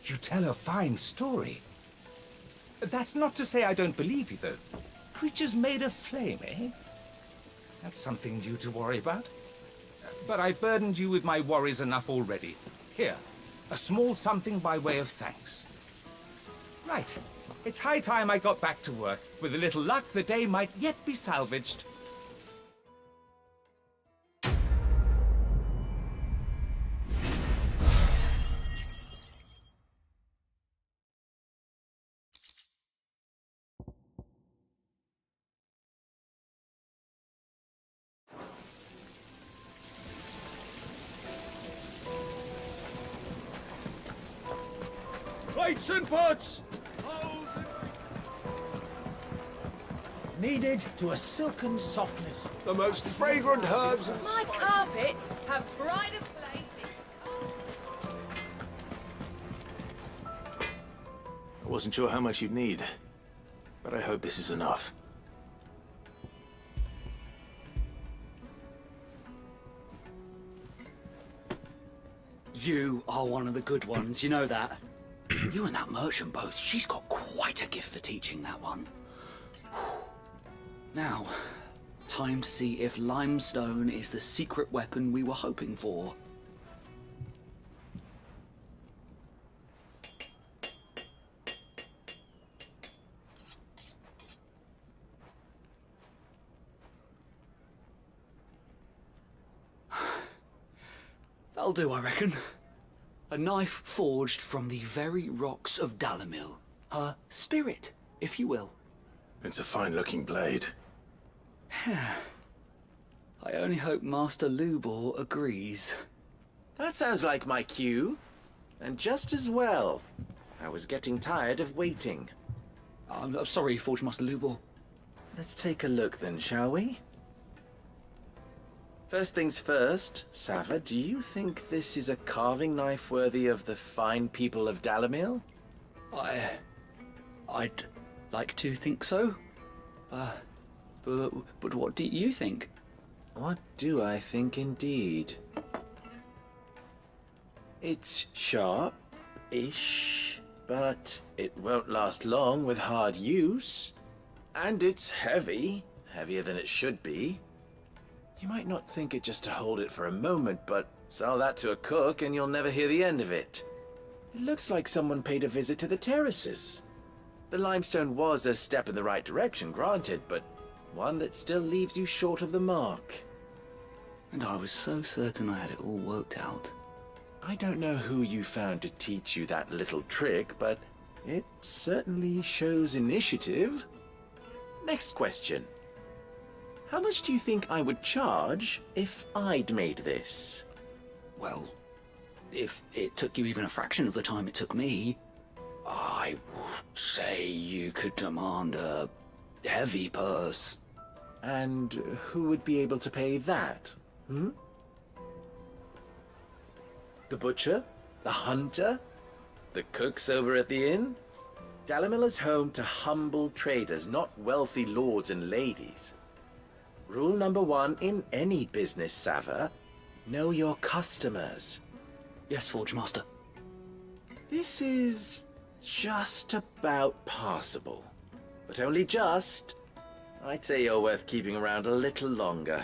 You tell a fine story. That's not to say I don't believe you, though. Creatures made of flame, eh? That's something new to worry about. But I burdened you with my worries enough already. Here, a small something by way of thanks. Right. It's high time I got back to work. With a little luck, the day might yet be salvaged. Plates and pots! Kneaded to a silken softness. The most fragrant herbs and My carpets have pride of place. I wasn't sure how much you'd need, but I hope this is enough. You are one of the good ones, you know that. You and that merchant both, she's got quite a gift for teaching, that one. Now, time to see if limestone is the secret weapon we were hoping for. That'll do, I reckon. A knife forged from the very rocks of Dalimil. Her spirit, if you will. It's a fine-looking blade. I only hope Master Lubor agrees. That sounds like my cue. And just as well. I was getting tired of waiting. I'm sorry, Forge Master Lubor. Let's take a look then, shall we? First things first, Sava, do you think this is a carving knife worthy of the fine people of Dalamil? I'd like to think so. But what do you think? What do I think indeed? It's sharp-ish, but it won't last long with hard use. And it's heavy, heavier than it should be. You might not think it just to hold it for a moment, but sell that to a cook and you'll never hear the end of it. It looks like someone paid a visit to the terraces. The limestone was a step in the right direction, granted, but one that still leaves you short of the mark. And I was so certain I had it all worked out. I don't know who you found to teach you that little trick, but it certainly shows initiative. Next question. How much do you think I would charge if I'd made this? Well, if it took you even a fraction of the time it took me, I would say you could demand a heavy purse. And who would be able to pay that? The butcher? The hunter? The cooks over at the inn? Dalamil is home to humble traders, not wealthy lords and ladies. Rule number 1 in any business, Sava, know your customers. Yes, Forge Master. This is just about passable. But only just. I'd say you're worth keeping around a little longer.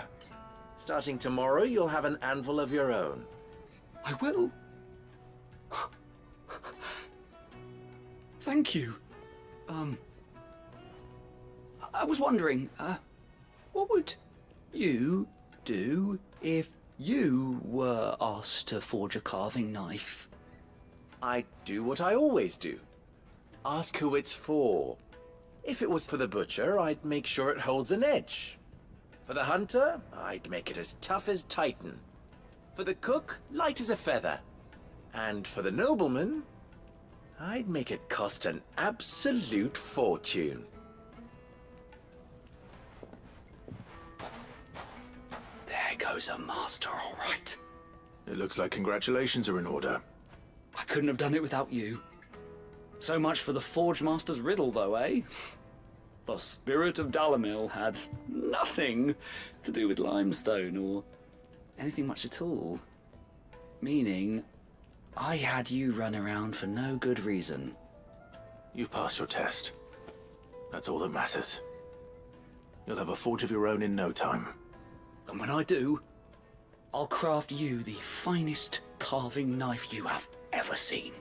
Starting tomorrow, you'll have an anvil of your own. I will. Thank you. I was wondering, what would you do if you were asked to forge a carving knife? I'd do what I always do. Ask who it's for. If it was for the butcher, I'd make sure it holds an edge. For the hunter, I'd make it as tough as Titan. For the cook, light as a feather. And for the nobleman, I'd make it cost an absolute fortune. There goes a master, all right. It looks like congratulations are in order. I couldn't have done it without you. So much for the Forge Master's riddle, though, eh? The spirit of Dalamil had nothing to do with limestone or anything much at all. Meaning, I had you run around for no good reason. You've passed your test. That's all that matters. You'll have a forge of your own in no time. And when I do, I'll craft you the finest carving knife you have ever seen.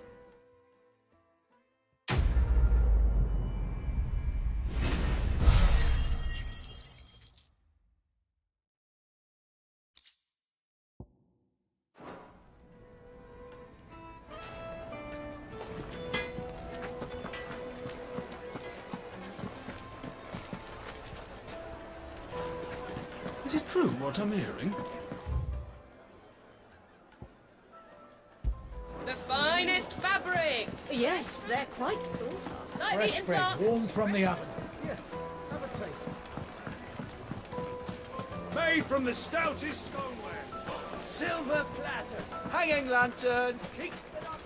Is it true what I'm hearing? The finest fabrics! Yes, they're quite sought after. Fresh bread, warm from the oven. Here, have a taste. Made from the stoutest stoneware. Silver platters. Hanging lanterns. Keep it up.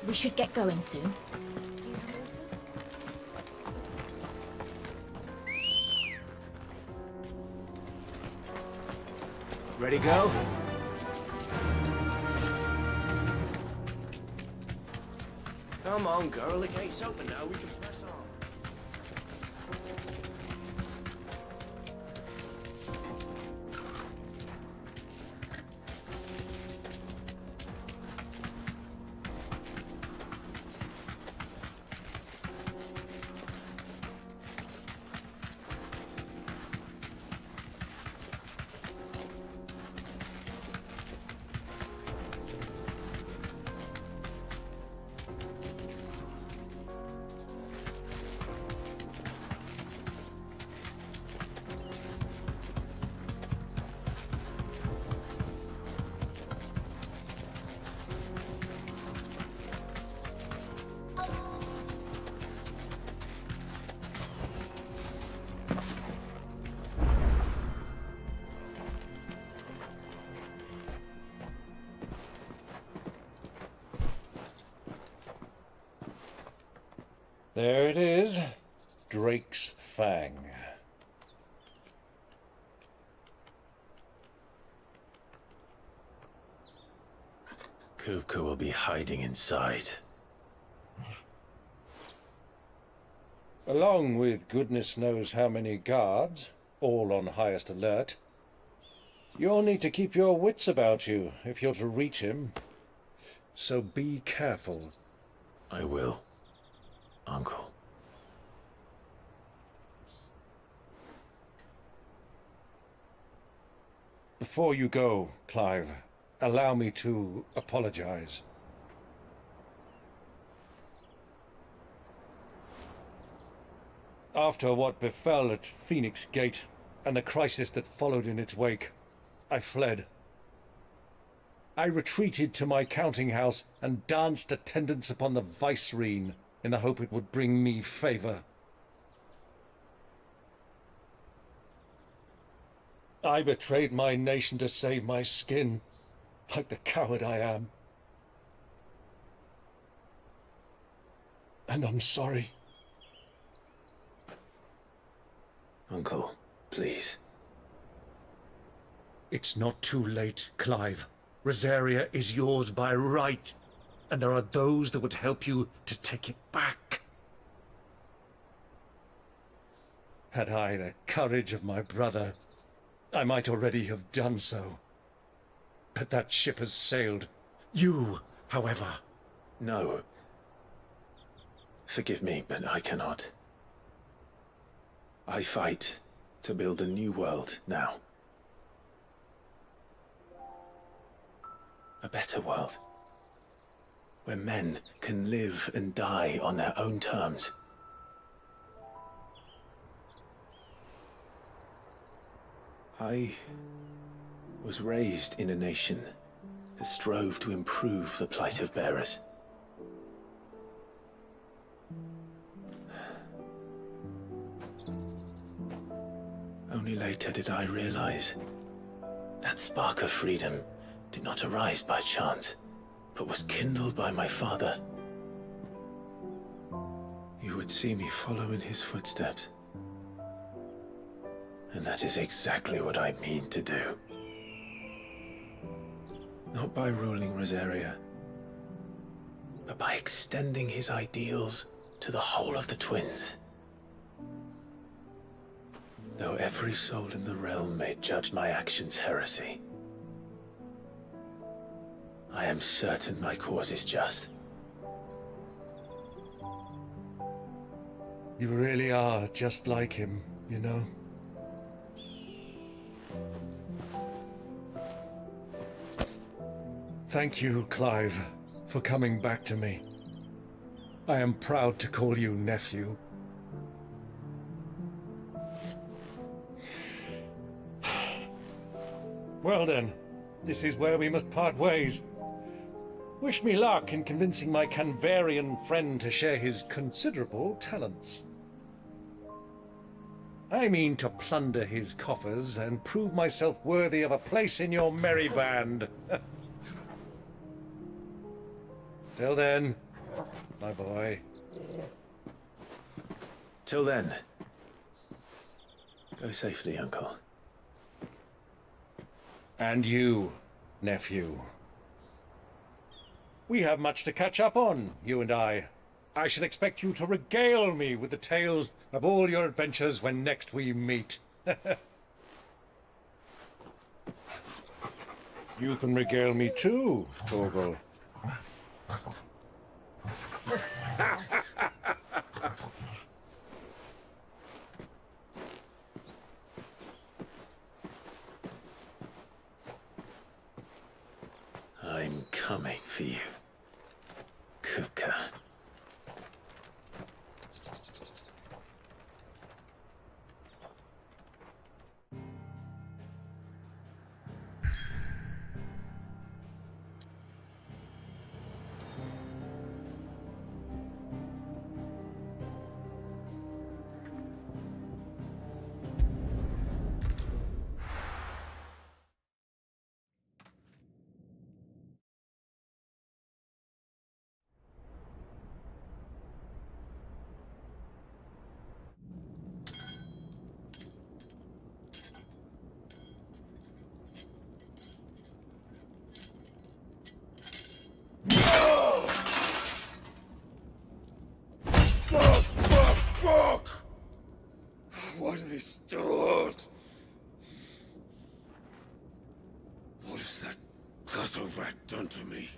We should get going soon. Ready, go? Come on, girl, the gate's open now, we can press on. There it is. Drake's Fang. Kupka will be hiding inside. Along with goodness knows how many guards, all on highest alert. You'll need to keep your wits about you if you're to reach him. So be careful. I will, Uncle. Before you go, Clive, allow me to apologize. After what befell at Phoenix Gate and the crisis that followed in its wake, I fled. I retreated to my counting house and danced attendance upon the vicereine in the hope it would bring me favor. I betrayed my nation to save my skin, like the coward I am. And I'm sorry. Uncle, please. It's not too late, Clive. Rosaria is yours by right, and there are those that would help you to take it back. Had I the courage of my brother, I might already have done so. But that ship has sailed. You, however... No. Forgive me, but I cannot. I fight to build a new world now. A better world. Where men can live and die on their own terms. I was raised in a nation that strove to improve the plight of bearers. Only later did I realize that spark of freedom did not arise by chance, but was kindled by my father. You would see me follow in his footsteps. And that is exactly what I mean to do. Not by ruling Rosaria, but by extending his ideals to the whole of the twins. Though every soul in the realm may judge my actions heresy, I am certain my cause is just. You really are just like him, you know? Thank you, Clive, for coming back to me. I am proud to call you nephew. Well then, this is where we must part ways. Wish me luck in convincing my Canvarian friend to share his considerable talents. I mean to plunder his coffers and prove myself worthy of a place in your merry band. Till then, my boy. Till then, go safely, Uncle. And you, nephew. We have much to catch up on, you and I. I shall expect you to regale me with the tales of all your adventures when next we meet. You can regale me too, Torgal. I'm coming for you, Kupka. steward! What has that gutter rat done to me?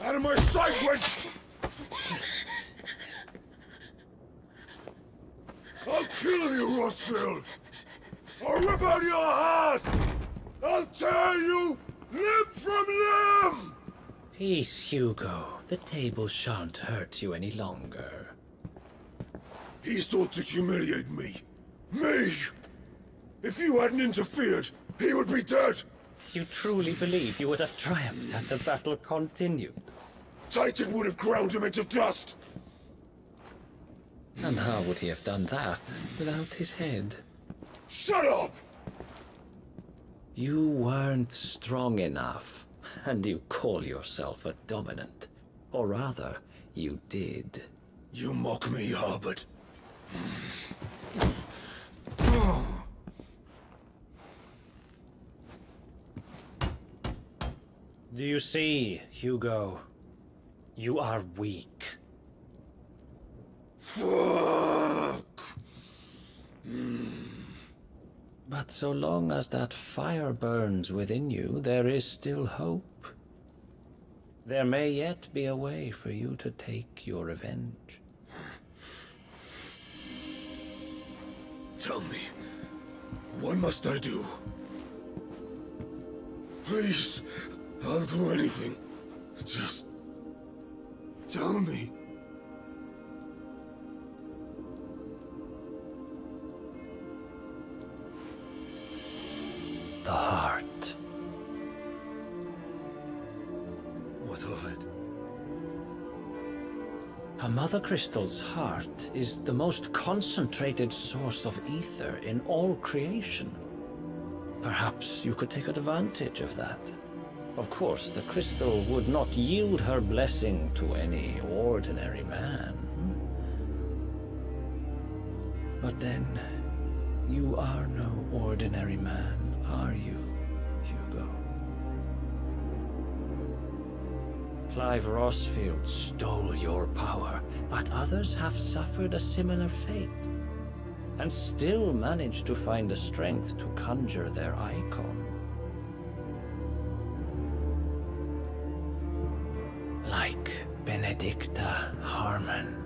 Out of my sight, wench! I'll kill you, Rossfield! I'll rip out your heart! I'll tear you limb from limb! Peace, Hugo. The table shan't hurt you any longer. He sought to humiliate me. Me! If you hadn't interfered, he would be dead! You truly believe you would have triumphed had the battle continued? Titan would have ground him into dust! And how would he have done that without his head? Shut up! You weren't strong enough, and you call yourself a dominant. Or rather, you did. You mock me, Harbert. Do you see, Hugo? You are weak. Fuck! But so long as that fire burns within you, there is still hope. There may yet be a way for you to take your revenge. Tell me, what must I do? Please, I'll do anything. Just tell me. The heart. What of it? A Mother Crystal's heart is the most concentrated source of ether in all creation. Perhaps you could take advantage of that. Of course, the crystal would not yield her blessing to any ordinary man. But then, you are no ordinary man, are you, Hugo? Clive Rossfield stole your power, but others have suffered a similar fate, and still managed to find the strength to conjure their icon. Like Benedicta Harmon.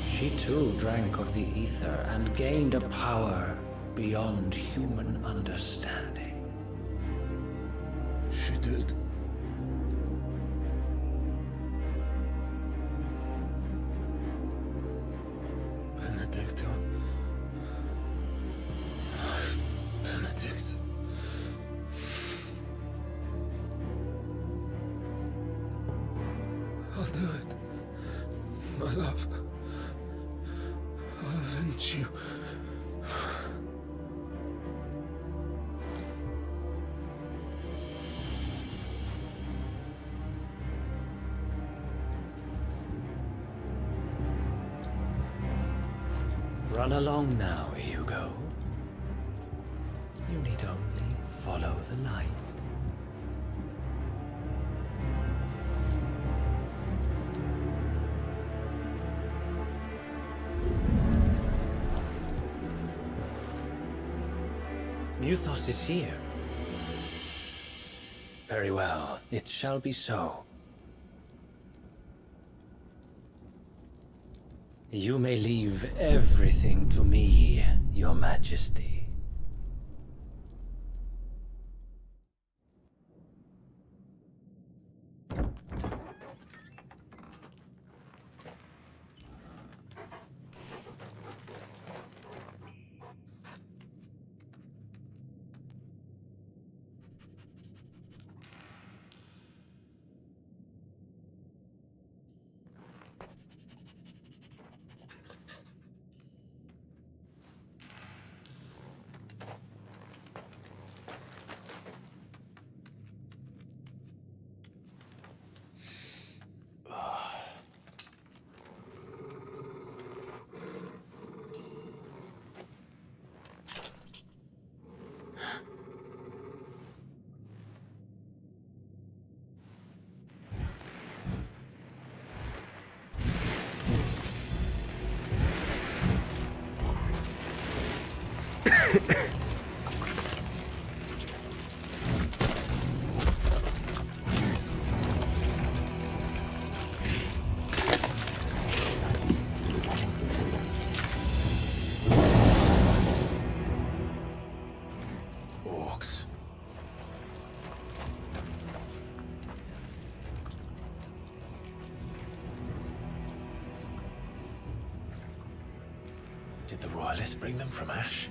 She too drank of the ether and gained a power beyond human understanding. She did. Benedicta. Benedict. I'll do it. My love. I'll avenge you. Run along now, Hugo. You need only follow the light. Muthos is here. Very well, it shall be so. You may leave everything to me, Your Majesty. Orcs. Did the Royalists bring them from Ash?